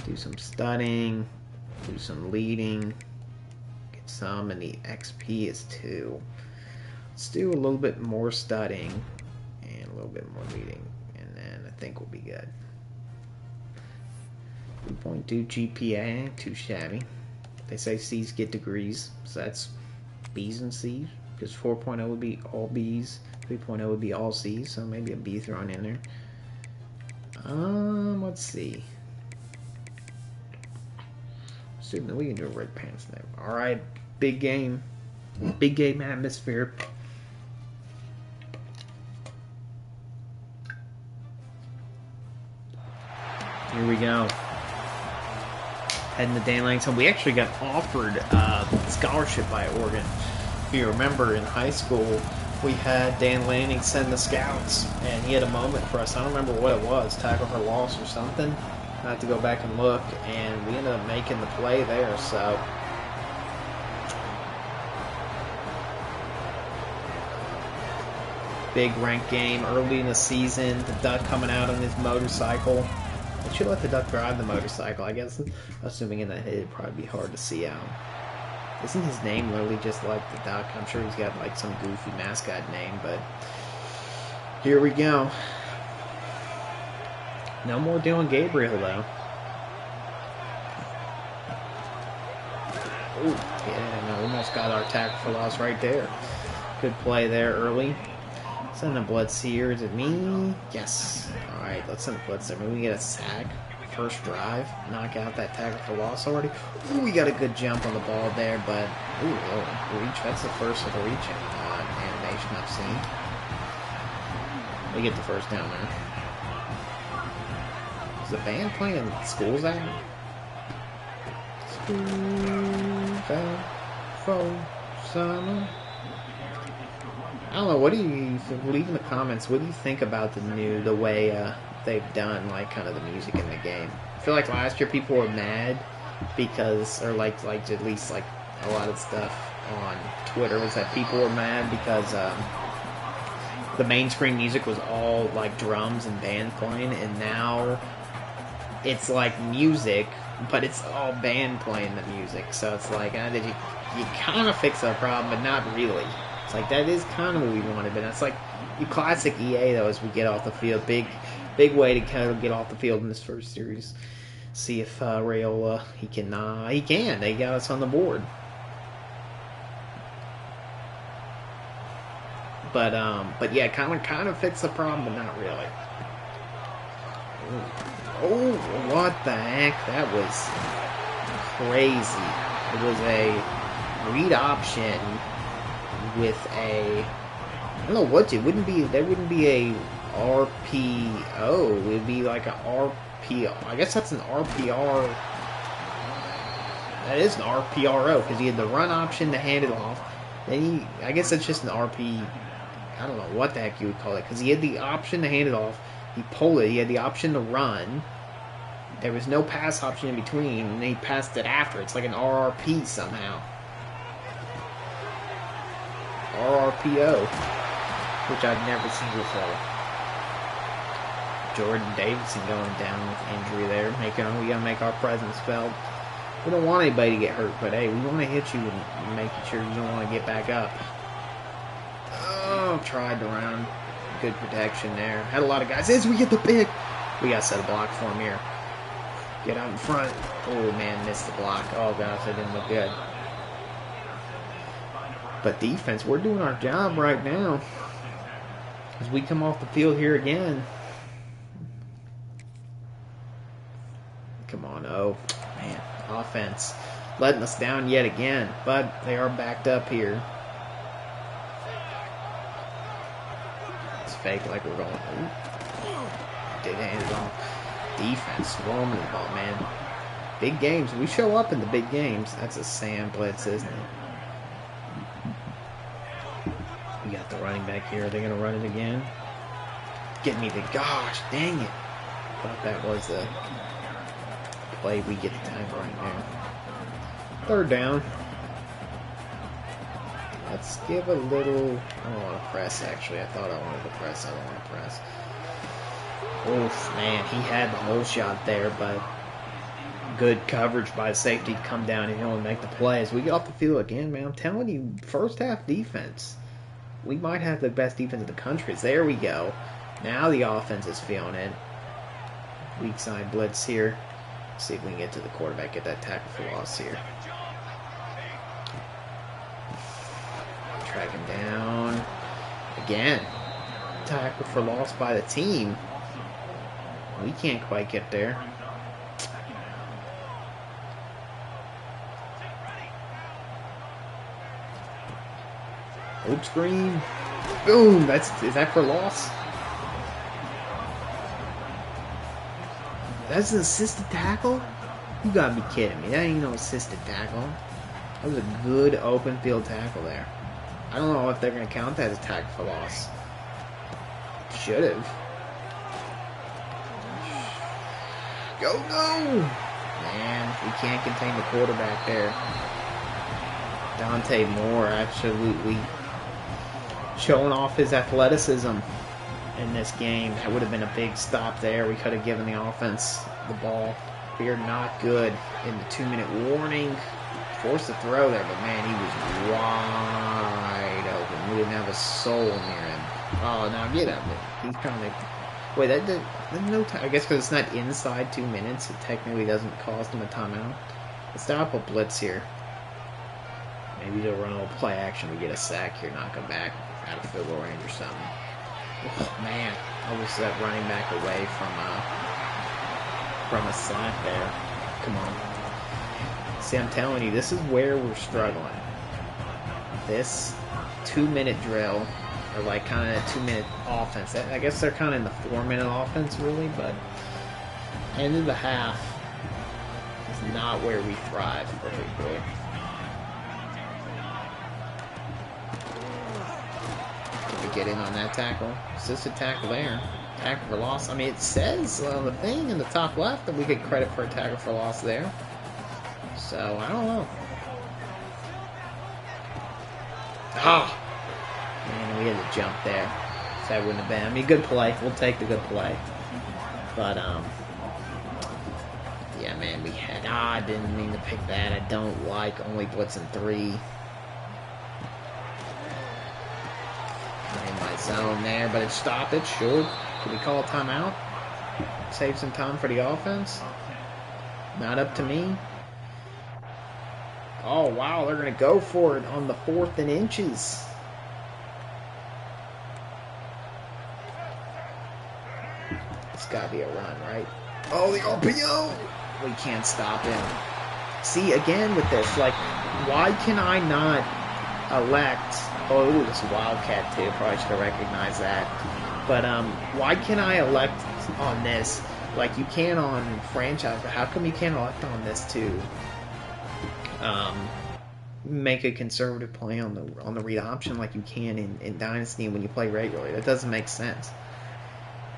Do some studying, do some leading. Some, and the XP is 2. Let's do a little bit more studying and a little bit more leading, and then I think we'll be good. 3.2 GPA, ain't too shabby. They say C's get degrees, so that's B's and C's, because 4.0 would be all B's, 3.0 would be all C's, so maybe a B thrown in there. Let's see. Assuming we can do a red pants now. Alright. Big game atmosphere. Here we go. Heading to Dan Lang's home. We actually got offered a scholarship by Oregon. If you remember, in high school, we had Dan Lanning send the scouts, and he had a moment for us. I don't remember what it was, tackle for loss or something. I have to go back and look, and we ended up making the play there, so... Big ranked game early in the season. The Duck coming out on his motorcycle. They should let the Duck drive the motorcycle, I guess. Assuming in that hit, it'd probably be hard to see out. Isn't his name literally just like the Duck? I'm sure he's got like some goofy mascot name, but here we go. No more Dylan Gabriel though. Ooh, yeah, no, almost got our tackle for loss right there. Good play there early. Send a blitz here. Is it me? Yes. Alright, let's send a blitz there. Maybe we get a sack. First drive. Knock out that tackle for loss already. Ooh, we got a good jump on the ball there, but... Ooh, reach. That's the first of the reach animation I've seen. We get the first down there. Is the band playing School's Out? School's Out for summer. I don't know, what do you leave in the comments? What do you think about the way they've done like kind of the music in the game? I feel like last year people were mad because, or like at least like a lot of stuff on Twitter was that people were mad because the main screen music was all like drums and band playing, and now it's like music, but it's all band playing the music. So it's like you kind of fix that problem, but not really. It's like that is kind of what we wanted, but that's like you classic EA though. As we get off the field, big way to kind of get off the field in this first series. See if Raiola he can. They got us on the board. But yeah, kind of fix the problem, but not really. Oh, what the heck? That was crazy. It was a read option with a, I don't know what it wouldn't be. There wouldn't be a RPO. It would be like a RPO. I guess that's an RPR. That is an RPRO because he had the run option to hand it off. Then I guess that's just an RP. I don't know what the heck you would call it, because he had the option to hand it off. He pulled it. He had the option to run. There was no pass option in between, and he passed it after. It's like an RRP somehow. RRPO, which I've never seen before. Jordan Davidson going down with injury there. We gotta make our presence felt. We don't want anybody to get hurt, but hey, we want to hit you and make sure you don't want to get back up. Oh, tried around. Good protection there. Had a lot of guys. As we get the pick, we got to set a block for him here. Get out in front. Oh, man, missed the block. Oh, gosh, that didn't look good. But defense, we're doing our job right now. As we come off the field here again. Come on, oh, man. Offense letting us down yet again. But they are backed up here. It's fake like we're going. Ooh. Did hand it off. Defense swarming the ball, man. Big games. We show up in the big games. That's a Sam blitz, isn't it? We got the running back here. Are they going to run it again? Get me the gosh, dang it. Thought that was a play. We get the time right now. Third down. Let's give a little. I don't want to press, actually. I thought I wanted to press. I don't want to press. Oof, man, he had the whole shot there, but good coverage by the safety to come down and and make the play. As we get off the field again, man, I'm telling you, first half defense. We might have the best defense in the country. There we go. Now the offense is feeling it. Weak side blitz here. Let's see if we can get to the quarterback, get that tackle for loss here. Track him down. Again. Tackle for loss by the team. We can't quite get there. Oop screen. Boom. Is that for loss? That's an assisted tackle? You gotta be kidding me. That ain't no assisted tackle. That was a good open field tackle there. I don't know if they're gonna count that as a tackle for loss. Should have. Go, go! Man, we can't contain the quarterback there. Dante Moore absolutely showing off his athleticism in this game. That would have been a big stop there. We could have given the offense the ball. We are not good in the 2-minute warning. Forced to throw there, but man, he was wide open. We didn't have a soul near him. Oh, now get up. He's trying to... Wait, there's no time. I guess because it's not inside 2 minutes, it technically doesn't cost him a timeout. Let's stop a blitz here. Maybe they'll run a little play action. We get a sack here, knock him back out of field goal range or something. Oh, man, I was running back away from a sack there. Come on. See, I'm telling you, this is where we're struggling. This 2-minute drill. Or like kind of a 2-minute offense. I guess they're kind of in the 4-minute offense really, but end of the half is not where we thrive particularly. Can we get in on that tackle? Assisted tackle there. Tackle for loss. I mean, it says on the thing in the top left that we get credit for a tackle for loss there. So, I don't know. Ah! Man, we had to jump there. So that wouldn't have been. I mean, good play. We'll take the good play. But, yeah, man, we had... I didn't mean to pick that. I don't like only blitzing 3. In my zone there, but it's stoppage. Sure. Can we call a timeout? Save some time for the offense? Not up to me. Oh, wow, they're going to go for it on the 4th and inches. It's got to be a run, right? Oh, the RPO! We can't stop him. See, again with this, like, why can I not elect... Oh, ooh, this Wildcat, too. Probably should have recognized that. But, why can I elect on this, like you can on franchise, but how come you can't elect on this, too? Make a conservative play on the read option like you can in Dynasty when you play regularly. That doesn't make sense.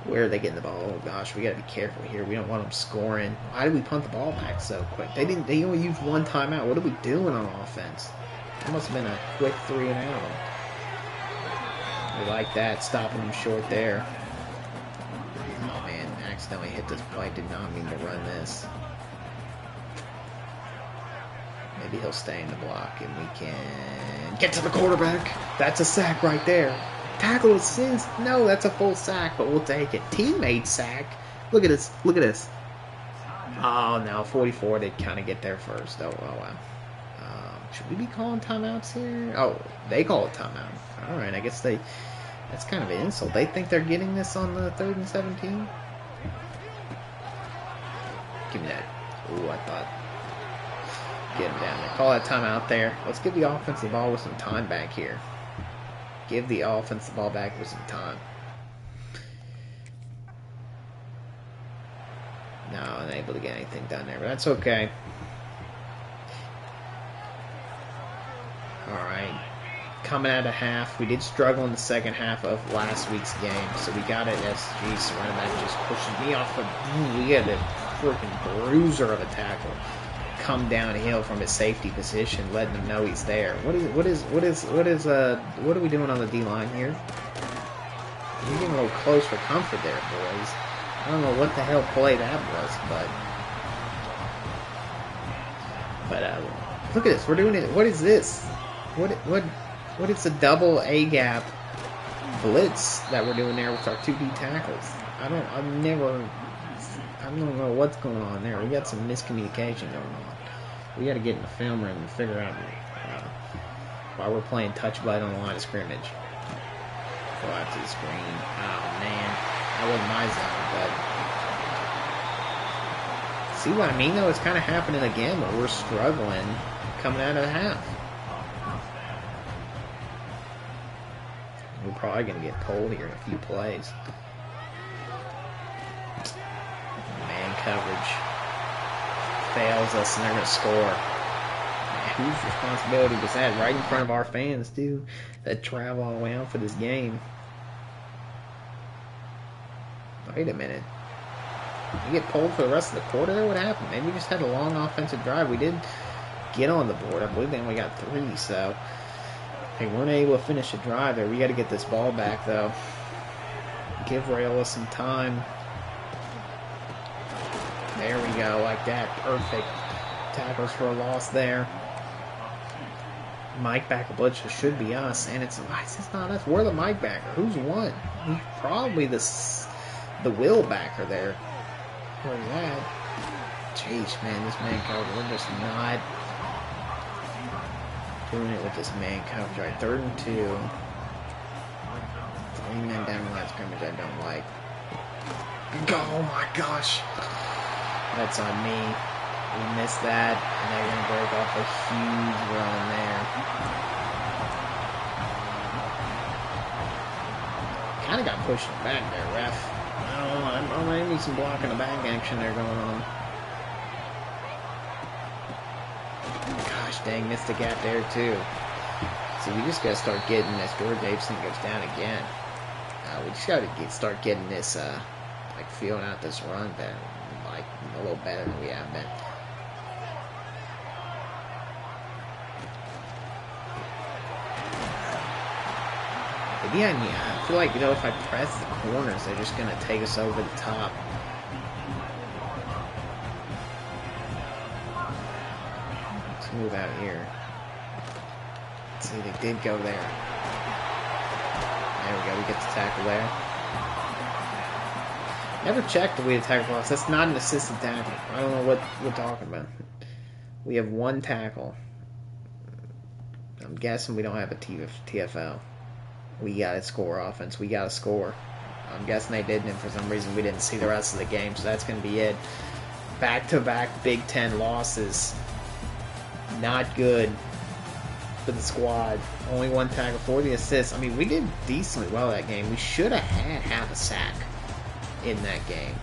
Where are they getting the ball? Oh gosh, we gotta be careful here. We don't want them scoring. Why did we punt the ball back so quick? They only used 1 timeout. What are we doing on offense? That must have been a quick 3 and out. We like that, stopping them short there. Oh man, accidentally hit this play. Did not mean to run this. Maybe he'll stay in the block and we can get to the quarterback. That's a sack right there. Tackle assist. No, that's a full sack, but we'll take it. Teammate sack. Look at this. Look at this. Oh, no, 44, they kind of get there first. Oh, wow. Should we be calling timeouts here? Oh, they call it timeout. All right, I guess that's kind of an insult. They think they're getting this on the 3rd and 17? Give me that. Ooh, I thought. Get him down there. Call that timeout there. Let's give the offense the ball with some time back here. Give the offense the ball back with some time. No, unable to get anything done there, but that's okay. Alright. Coming out of half. We did struggle in the second half of last week's game, so we got it. SG, so running back just pushes me off the... We had a freaking bruiser of a tackle come downhill from his safety position, letting him know he's there. What are we doing on the D-line here? We're getting a little close for comfort there, boys. I don't know what the hell play that was, but look at this. We're doing it. What is this? What is the double A gap blitz that we're doing there with our 2D tackles? I don't know what's going on there. We got some miscommunication going on. We got to get in the film room and figure out why we're playing touch blade on the line of scrimmage. Go out to the screen. Oh man, that wasn't my zone, but see what I mean though? It's kind of happening again, but we're struggling coming out of the half. We're probably going to get pulled here in a few plays. Man coverage fails us and they're going to score. Man, whose responsibility was that? Right in front of our fans, too, that travel all the way out for this game. Wait a minute. We get pulled for the rest of the quarter? What happened? Maybe we just had a long offensive drive. We did get on the board. I believe they only got 3, so they weren't able to finish the drive there. We got to get this ball back, though. Give Rayola some time. There we go, like that. Perfect. Tackles for a loss there. Mike backer blitz should be us, and it's not us. We're the Mike backer. Who's won? He's probably the Will backer there. Where's that? Jeez, man, this man coverage. We're just not doing it with this man coverage. Right, 3rd and 2. 3 men down the line of scrimmage. I don't like. Oh my gosh. That's on me. We missed that, and they're going to break off a huge run there. Kind of got pushed back there, ref. I don't know, maybe some blocking the back action there going on. Gosh dang, missed the gap there too. So we just got to start getting this. George Davidson goes down again. We just got to start getting this, like feeling out this run better, like a little better than we have been. But yeah, I feel like, if I press the corners, they're just going to take us over the top. Let's move out here. Let's see, they did go there. There we go, we get the tackle there. Never checked the way to tackle loss. That's not an assisted tackle. I don't know what we're talking about. We have 1 tackle. I'm guessing we don't have a TFL. We got to score offense. We got to score. I'm guessing they didn't, and for some reason we didn't see the rest of the game, so that's going to be it. Back-to-back Big Ten losses. Not good for the squad. Only 1 tackle, 40 assists. I mean, we did decently well that game. We should have had half a sack in that game.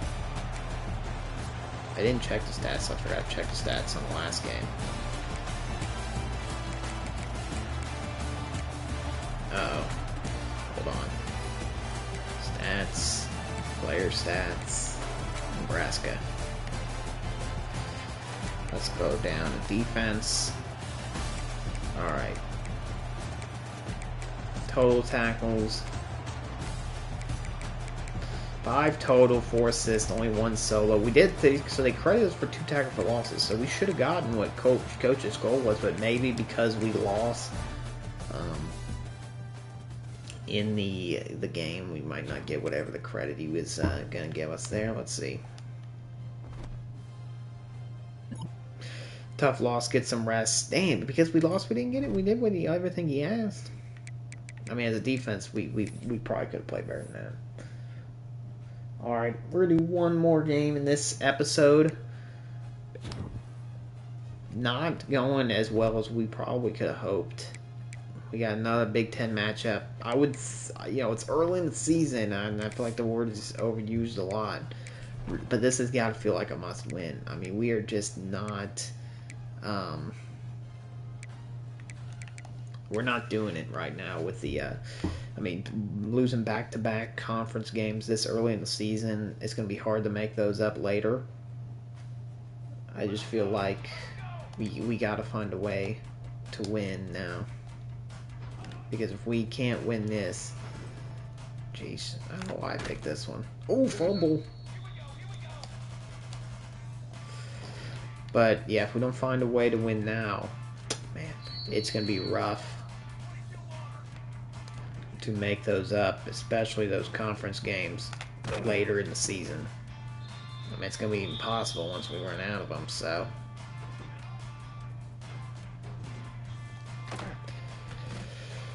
I didn't check the stats, so I forgot to check the stats on the last game. Uh-oh. Hold on. Stats. Player stats. Nebraska. Let's go down to defense. Alright. Total tackles. 5 total, 4 assists, only 1 solo. We did so they credited us for 2 tackles for losses. So we should have gotten what coach's goal was, but maybe because we lost in the game, we might not get whatever the credit he was going to give us there. Let's see. Tough loss, get some rest. Damn, because we lost, we didn't get it. We did everything he asked. I mean, as a defense, we probably could have played better than that. Alright, we're going to do one more game in this episode. Not going as well as we probably could have hoped. We got another Big Ten matchup. I would, it's early in the season, and I feel like the word is overused a lot. But this has got to feel like a must-win. I mean, we are just not... we're not doing it right now with the... losing back-to-back conference games this early in the season, it's going to be hard to make those up later. I just feel like we got to find a way to win now. Because if we can't win this... Jeez, I don't know why I picked this one. Oh, fumble! But, yeah, if we don't find a way to win now, man, it's going to be rough to make those up, especially those conference games later in the season. I mean, it's going to be impossible once we run out of them, so...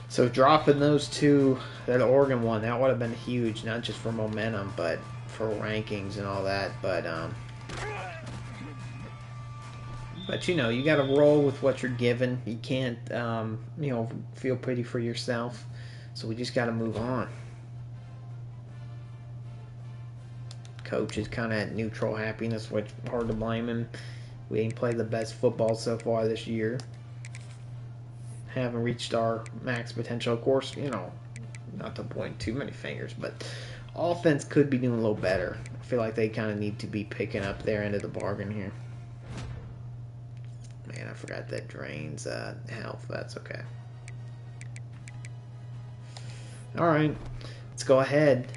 So dropping those two, that Oregon one, that would have been huge, not just for momentum, but for rankings and all that. But you know, you got to roll with what you're given. You can't, feel pity for yourself. So we just got to move on. Coach is kind of at neutral happiness, which hard to blame him. We ain't played the best football so far this year. Haven't reached our max potential. Of course, not to point too many fingers, but offense could be doing a little better. I feel like they kind of need to be picking up their end of the bargain here. Man, I forgot that drains health. That's okay. All right, let's go ahead.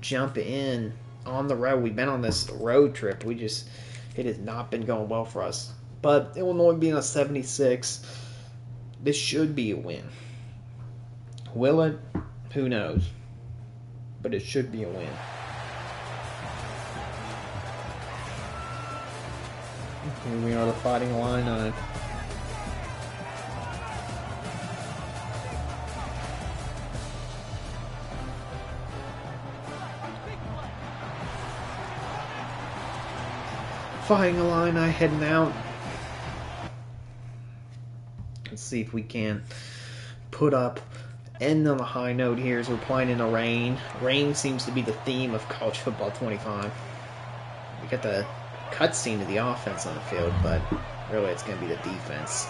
Jump in on the road. We've been on this road trip. It has not been going well for us. But Illinois being a 76, this should be a win. Will it? Who knows? But it should be a win. Here we are, the Fighting Illini. Fighting Illini heading out. Let's see if we can end on a high note here as we're playing in the rain. Rain seems to be the theme of college football 25. We got the cutscene of the offense on the field, but really it's going to be the defense.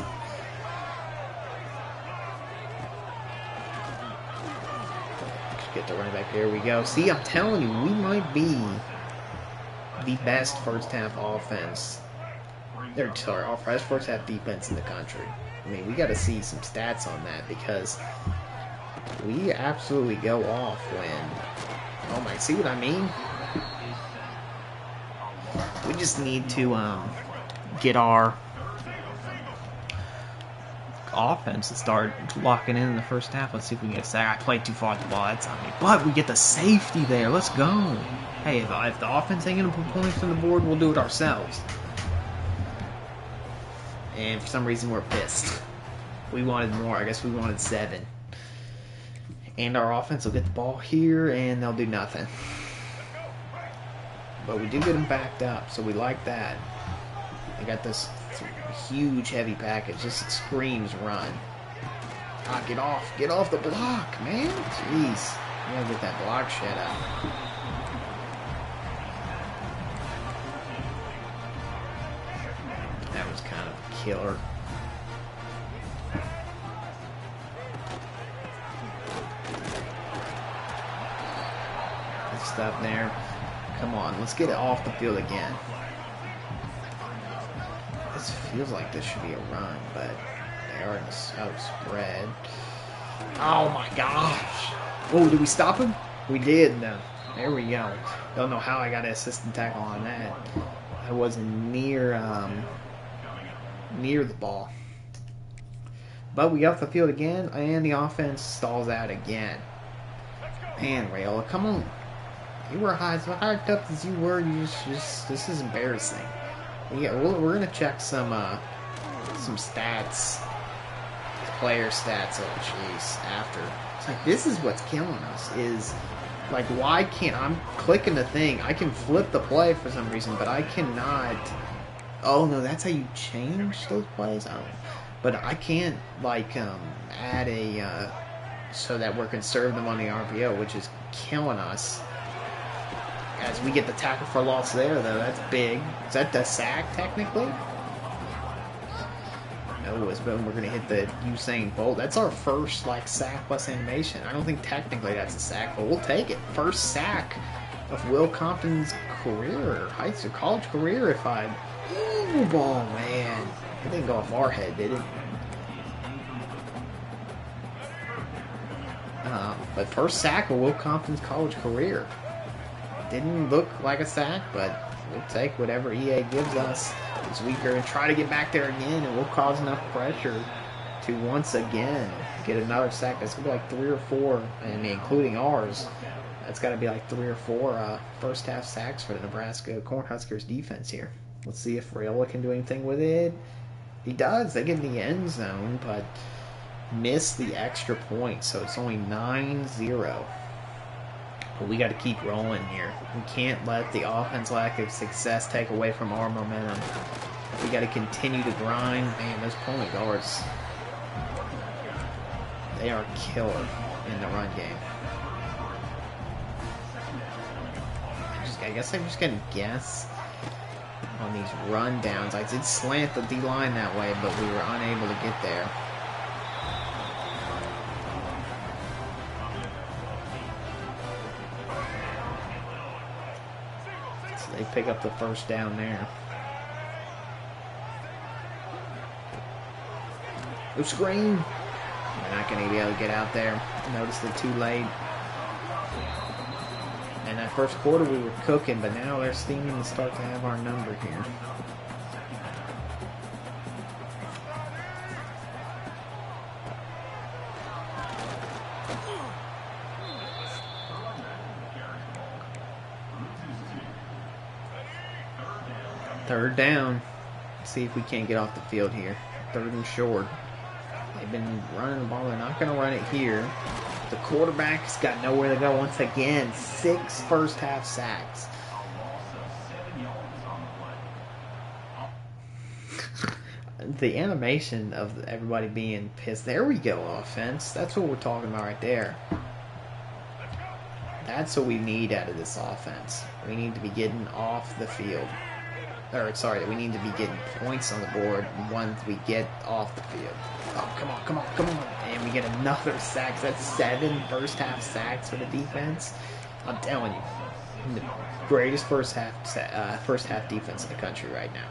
Get the running back. Here we go. See, I'm telling you, we might be the best first half offense. Our first half defense in the country. I mean, we got to see some stats on that because we absolutely go off when... Oh my, see what I mean? We just need to get our offense to start locking in the first half. Let's see if we can get a sack. I played too far at the ball. That's on me. But we get the safety there. Let's go. Hey, if the offense ain't going to put points on the board, we'll do it ourselves. And for some reason, we're pissed. We wanted more. I guess we wanted 7. And our offense will get the ball here, and they'll do nothing. But we do get them backed up, so we like that. They got this huge, heavy package. Just screams run. Ah, get off the block, man. Jeez. You gotta get that block shit up. That was kind of a killer. Good stuff there. Come on, let's get it off the field again. This feels like this should be a run, but they are in the outspread. Oh my gosh! Oh, did we stop him? We did. No. There we go. Don't know how I got an assistant tackle on that. I wasn't near the ball. But we got off the field again, and the offense stalls out again. Man, Rayola, come on. You were as high up as you were. This is embarrassing. Yeah, we're gonna check some stats, player stats. Oh jeez, after it's like this is what's killing us is like why can't I'm clicking the thing? I can flip the play for some reason, but I cannot. Oh no, that's how you change those plays. I don't know, but I can't like add a so that we're conserve them on the RPO, which is killing us. As we get the tackle for loss there, though, that's big. Is that the sack, technically? No, it's boom. We're going to hit the Usain Bolt. That's our first, like, sack plus animation. I don't think technically that's a sack, but we'll take it. First sack of Will Compton's career, high school, college career, if I... Ooh, ball, man. It didn't go off our head, did it? But first sack of Will Compton's college career. Didn't look like a sack, but we'll take whatever EA gives us this week. We're going to try to get back there again, and we'll cause enough pressure to once again get another sack. That's going to be like 3 or 4, I mean, including ours. That's got to be like 3 or 4 first half sacks for the Nebraska Cornhuskers defense here. Let's see if Rayola can do anything with it. He does. They get in the end zone, but miss the extra point, so it's only 9-0. But we got to keep rolling here. We can't let the offense lack of success take away from our momentum. We got to continue to grind. Man, those point guards, they are killer in the run game. I guess I'm just going to guess on these run downs. I did slant the D-line that way, but we were unable to get there. They pick up the first down there. No screen. We're not going to be able to get out there. Noticed it too late. And that first quarter we were cooking, but now they're seeming to start to have our number here. Third down. Let's see if we can't get off the field here. 3rd and short. They've been running the ball. They're not going to run it here. The quarterback's got nowhere to go once again. 6 first half sacks. The animation of everybody being pissed. There we go, offense. That's what we're talking about right there. That's what we need out of this offense. We need to be getting off the field. Or, sorry, we need to be getting points on the board once we get off the field. Oh, come on, come on, come on. And we get another sack. That's 7 first half sacks for the defense. I'm telling you, the greatest first half defense in the country right now.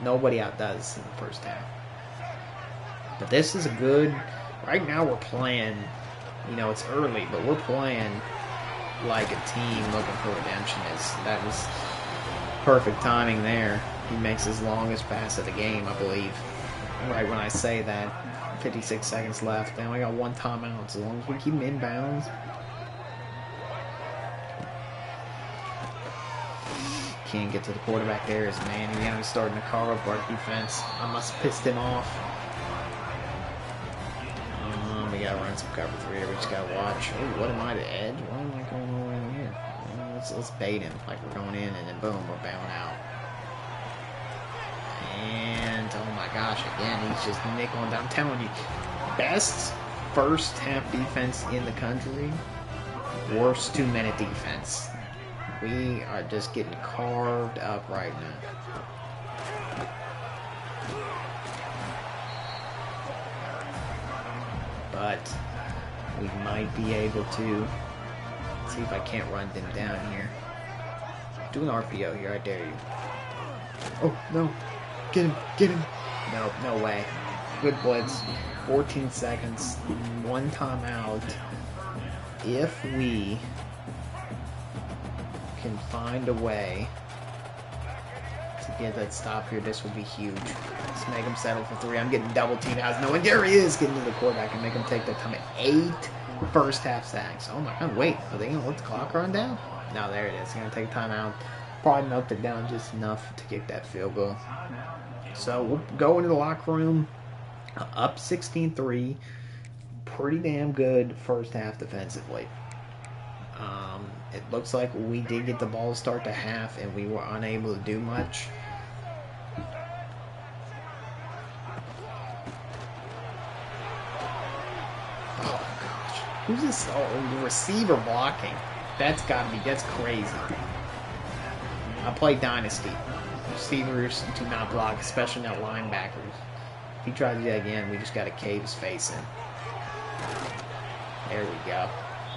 Nobody outdoes in the first half. But this is a good... Right now we're playing, you know, it's early, but we're playing like a team looking for redemption. That was... perfect timing there. He makes his longest pass of the game, I believe. Right when I say that. 56 seconds left. They only got 1 timeout. As long as we keep him inbounds. Can't get to the quarterback there. Is man. He's starting to carve up our defense. I must have pissed him off. We gotta run some cover 3 here. We just gotta watch. Oh, what am I, the edge? Why am I going all the way in here? Let's bait him like we're going in, and then boom, we're bailing out. And oh my gosh, again, he's just nickeling down. I'm telling you, best first half defense in the country, worst 2-minute defense. We are just getting carved up right now. But we might be able to. See if I can't run them down here. Do an RPO here, I dare you. Oh, no. Get him, get him. No, no way. Good blitz. 14 seconds. 1 timeout. If we can find a way to get that stop here, this would be huge. Let's make him settle for 3. I'm getting double teamed out. No one. There he is. Getting to the quarterback and make him take that time at 8 first half sacks. Oh my god, wait. Are they going to let the clock run down? No, there it is. Going to take time out. Probably milked it down just enough to get that field goal. So we'll go into the locker room up 16-3. Pretty damn good first half defensively. It looks like we did get the ball to start the half, and we were unable to do much. Oh, gosh. Who's this? Oh, the receiver blocking. That's crazy. I play Dynasty. Receivers do not block, especially not linebackers. If he tries to do that again, we just got to cave his face in. There we go.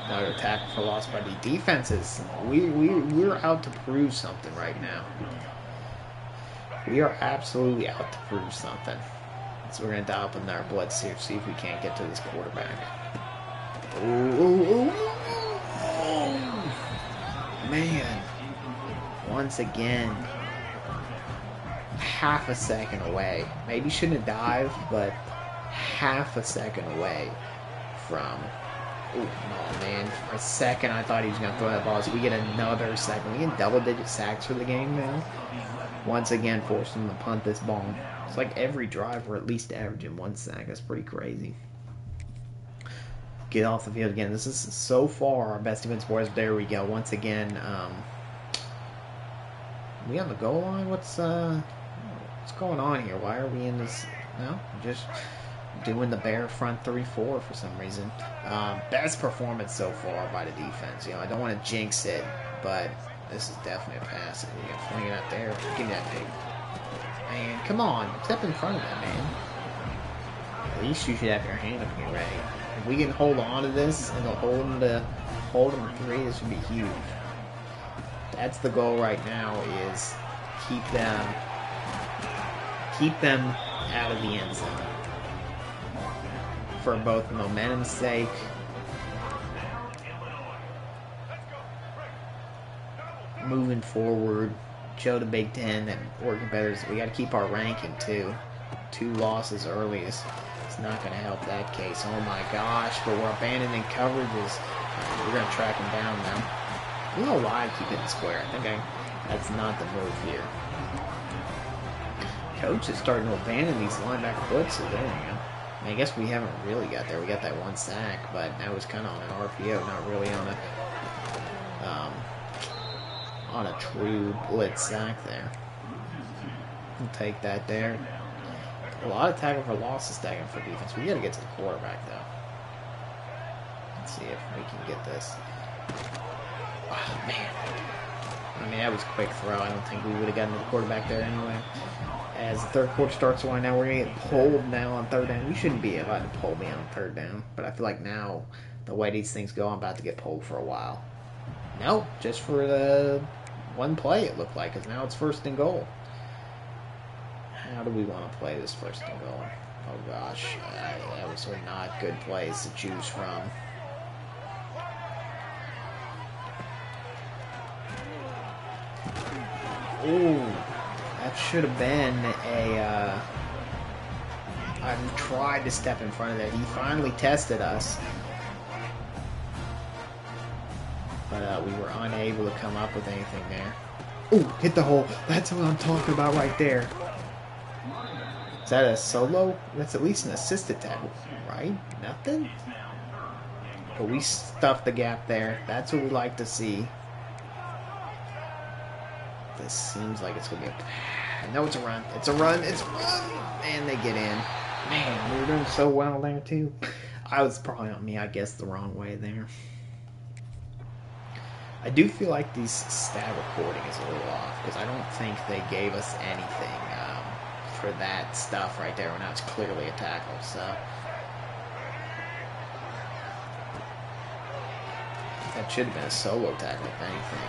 Another tackle for loss by the defenses. We're out to prove something right now. We are absolutely out to prove something. So we're going to dial up another blitz here, see if we can't get to this quarterback. Oh, man. Once again, half a second away. Maybe shouldn't have dived, but half a second away from... Oh, man. For a second, I thought he was going to throw that ball. So we get another second. We get double-digit sacks for the game now. Once again, forcing him to punt this ball. It's like every drive we're at least averaging 1 sack. That's pretty crazy. Get off the field again. This is so far our best defense boys. There we go. Once again, we on the goal line? What's going on here? Why are we in this? No, just doing the bare front 3-4 for some reason. Best performance so far by the defense. I don't want to jinx it, but this is definitely a pass. You can fling it out there. Give me that pig. Man, come on. Step in front of that, man. At least you should have your hand up and get ready. If we can hold on to this and hold them to 3, this would be huge. That's the goal right now, is keep them out of the end zone. For both momentum's sake, moving forward, show the Big Ten that we're competitors. We got to keep our ranking too. 2 losses early is not going to help that case. Oh my gosh! But we're abandoning coverages. We're going to track them down now. I don't know why I keep hitting square. I think that's not the move here. Coach is starting to abandon these linebacker blitzes. There we go. I guess we haven't really got there. We got that 1 sack, but that was kind of on an RPO, not really on a true blitz sack there. We'll take that there. A lot of tackle for losses stacking for defense. We got to get to the quarterback, though. Let's see if we can get this. Oh, man. I mean, that was a quick throw. I don't think we would have gotten to the quarterback there anyway. As the third quarter starts to wind down, we're going to get pulled now on 3rd down. We shouldn't be allowed to pull me on 3rd down. But I feel like now, the way these things go, I'm about to get pulled for a while. No, just for the 1 play it looked like, because now it's 1st and goal. How do we want to play this 1st and goal? Oh gosh, that was not good plays to choose from. Ooh, that should have been a... I tried to step in front of that. He finally tested us. But we were unable to come up with anything there. Ooh, hit the hole. That's what I'm talking about right there. Is that a solo? That's at least an assisted tackle, right? Nothing? But we stuffed the gap there. That's what we like to see. This seems like it's going to be a... No, it's a run. It's a run. It's a run. And they get in. Man, we were doing so well there, too. I was probably on me, I guess, the wrong way there. I do feel like these stat recording is a little off, because I don't think they gave us anything for that stuff right there. Now it's clearly a tackle, so... That should have been a solo tackle, if anything.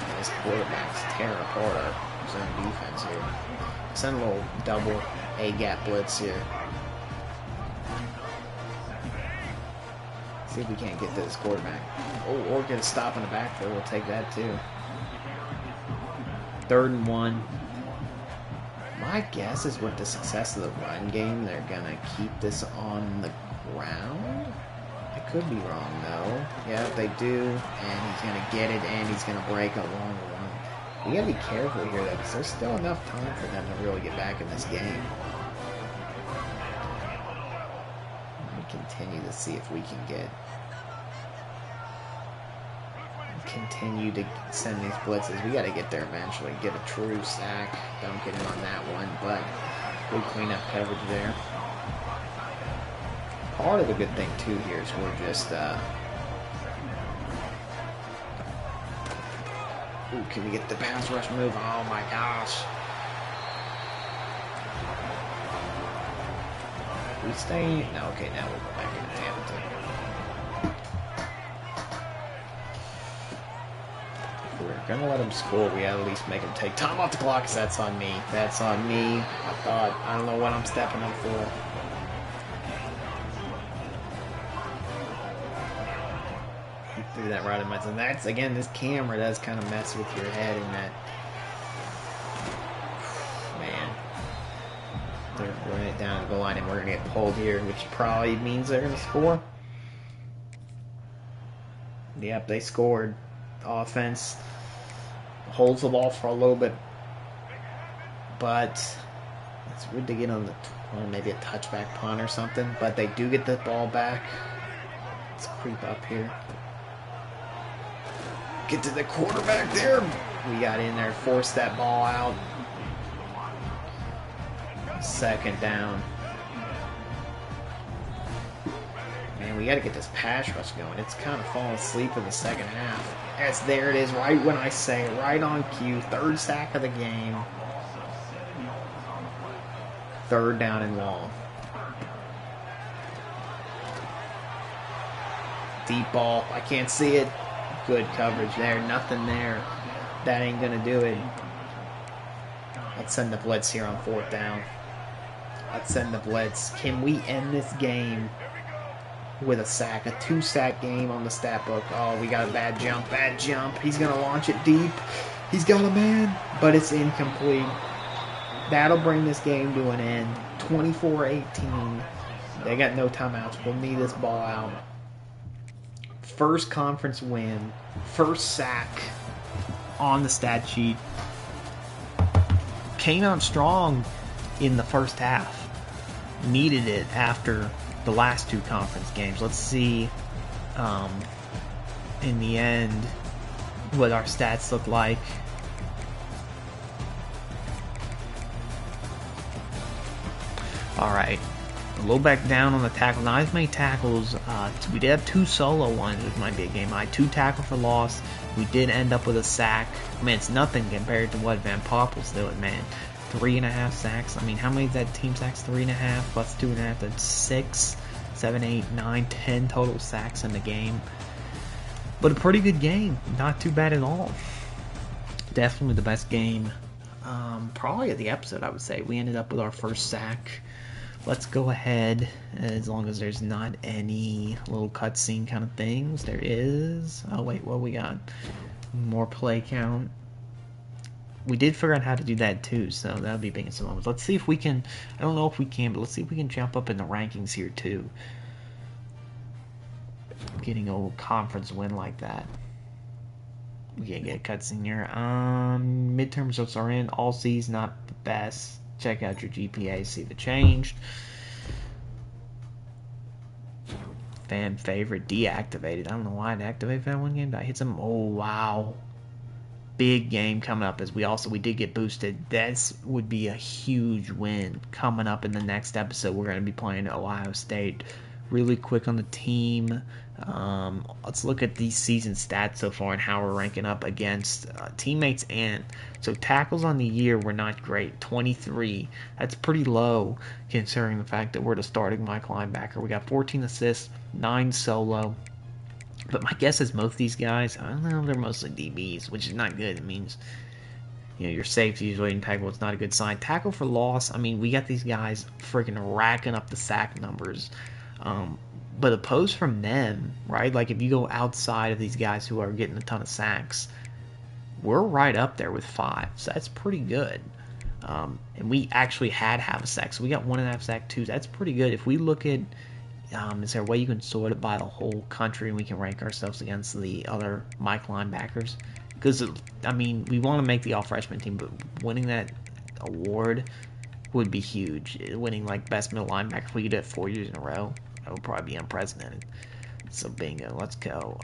And this quarterback's tearing apart our zone defense here. Send a little double A-gap blitz here. See if we can't get to this quarterback. Oh, or get a stop in the backfield. We'll take that too. 3rd and 1. My guess is with the success of the run game, they're going to keep this on the ground. I could be wrong, though. Yeah, they do. And he's going to get it, and he's going to break a long one. We gotta be careful here, though, because there's still enough time for them to really get back in this game. Continue to see if we can continue to send these blitzes. We got to get there eventually, get a true sack. Don't get him on that one, but good cleanup coverage there. Part of the good thing too here is we're just ooh, can we get the pass rush move? Oh my gosh. We stay. No, okay, now we'll go back into Hamilton. If we're gonna let them score, we gotta at least make them take time off the clock, because that's on me. That's on me. I don't know what I'm stepping up for. He threw that right in my zone. That's, again, this camera does kind of mess with your head in that. They're running it down to the line, and we're going to get pulled here, which probably means they're going to score. Yep, they scored. Offense holds the ball for a little bit, but it's good to get on the maybe a touchback punt or something, but they do get the ball back. Let's creep up here. Get to the quarterback there. We got in there, forced that ball out. Second down. Man, we got to get this pass rush going. It's kind of falling asleep in the second half. As there it is, right when I say it, right on cue. Third sack of the game. Third down and long. Deep ball. I can't see it. Good coverage there. Nothing there. That ain't going to do it. Let's send the blitz here on fourth down. Let's send the blitz. Can we end this game with a sack? A 2-sack game on the stat book. Oh, we got a bad jump. Bad jump. He's going to launch it deep. He's got a man, but it's incomplete. That'll bring this game to an end. 24-18. They got no timeouts. We'll need this ball out. First conference win. First sack on the stat sheet. Came out strong in the first half. Needed it after the last two conference games. Let's see in the end what our stats look like. Alright, a little back down on the tackle. Not as many tackles. We did have 2 solo ones, which might be a game high. 2 tackle for loss. We did end up with a sack. I mean, it's nothing compared to what Van Poppel's doing, man. 3.5 sacks. I mean, how many is that team sacks? 3.5 plus 2.5. That's 6, 7, 8, 9, 10 total sacks in the game. But a pretty good game. Not too bad at all. Definitely the best game. Probably of the episode, I would say. We ended up with our first sack. Let's go ahead, as long as there's not any little cutscene kind of things. There is. Oh, wait, what we got? More play count. We did figure out how to do that too, so that'll be big in some moments. Let's see if we can, I don't know if we can, but let's see if we can jump up in the rankings here too. Getting a little conference win like that. We can't get a cutscene here. Midterm results are in. All C's not the best. Check out your GPA, see if it changed. Fan favorite deactivated. I don't know why it activated that one game. Did I hit some? Oh, wow. Big game coming up, as we did get boosted. That would be a huge win coming up in the next episode. We're going to be playing Ohio State. Really quick on the team. Let's look at these season stats so far and how we're ranking up against teammates. And so tackles on the year were not great. 23. That's pretty low considering the fact that we're the starting Mike linebacker. We got 14 assists, 9 solo. But my guess is most of these guys, I don't know, they're mostly DBs, which is not good. It means, you know, your safety is waiting tackle. It's not a good sign. Tackle for loss, I mean, we got these guys freaking racking up the sack numbers. But opposed from them, right? Like if you go outside of these guys who are getting a ton of sacks, we're right up there with 5. So that's pretty good. And we actually had half a sack. So we got 1.5 sack, 2. That's pretty good. If we look at, is there a way you can sort it by the whole country and we can rank ourselves against the other Mike linebackers? because I mean we want to make the all freshman team, but winning that award would be huge. Winning like best middle linebacker, if we could do it 4 years in a row, that would probably be unprecedented. So bingo, let's go.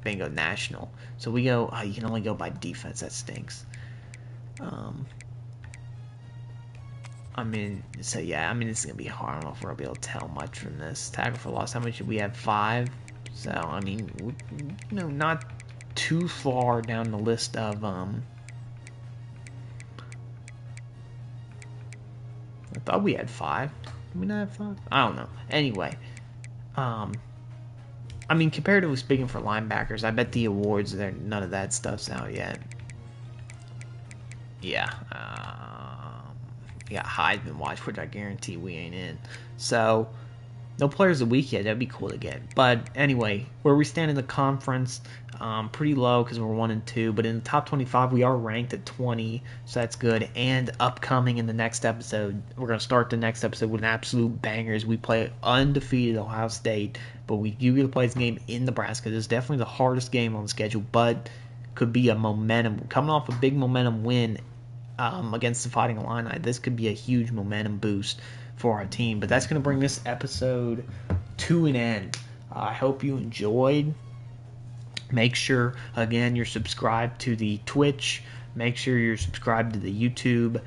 Bingo national. So we go. You can only go by defense. That stinks. I mean, so yeah. I mean, it's gonna be hard. I don't know if we're gonna be able to tell much from this. Tackle for loss. How much did we have? 5. So I mean, not too far down the list of I thought we had 5. Did we not have 5? I don't know. Anyway, I mean, comparatively speaking, for linebackers, I bet the awards there, none of that stuff's out yet. Yeah, we got Heisman Watch, which I guarantee we ain't in. So, no Players of the Week yet. That'd be cool to get. But anyway, where we stand in the conference, pretty low because we're 1-2. But in the top 25, we are ranked at 20, so that's good. And upcoming in the next episode, we're gonna start the next episode with an absolute bangers. We play undefeated Ohio State, but we do get to play this game in Nebraska. This is definitely the hardest game on the schedule, but could be a momentum coming off a big momentum win against the Fighting Illini. This could be a huge momentum boost for our team. But that's going to bring this episode to an end. I hope you enjoyed. Make sure, again, you're subscribed to the Twitch. Make sure you're subscribed to the YouTube.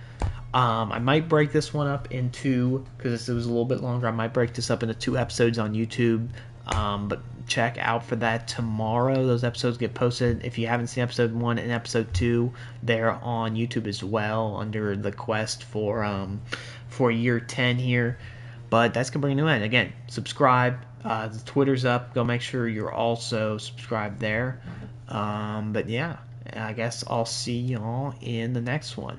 I might break this one up into, because it was a little bit longer, I might break this up into 2 episodes on YouTube. But check out for that tomorrow. Those episodes get posted. If you haven't seen episode 1 and episode 2, they're on YouTube as well under the quest for year 10 here. But that's gonna bring a new end. Again, subscribe. The Twitter's up. Go make sure you're also subscribed there. But yeah, I guess I'll see y'all in the next one.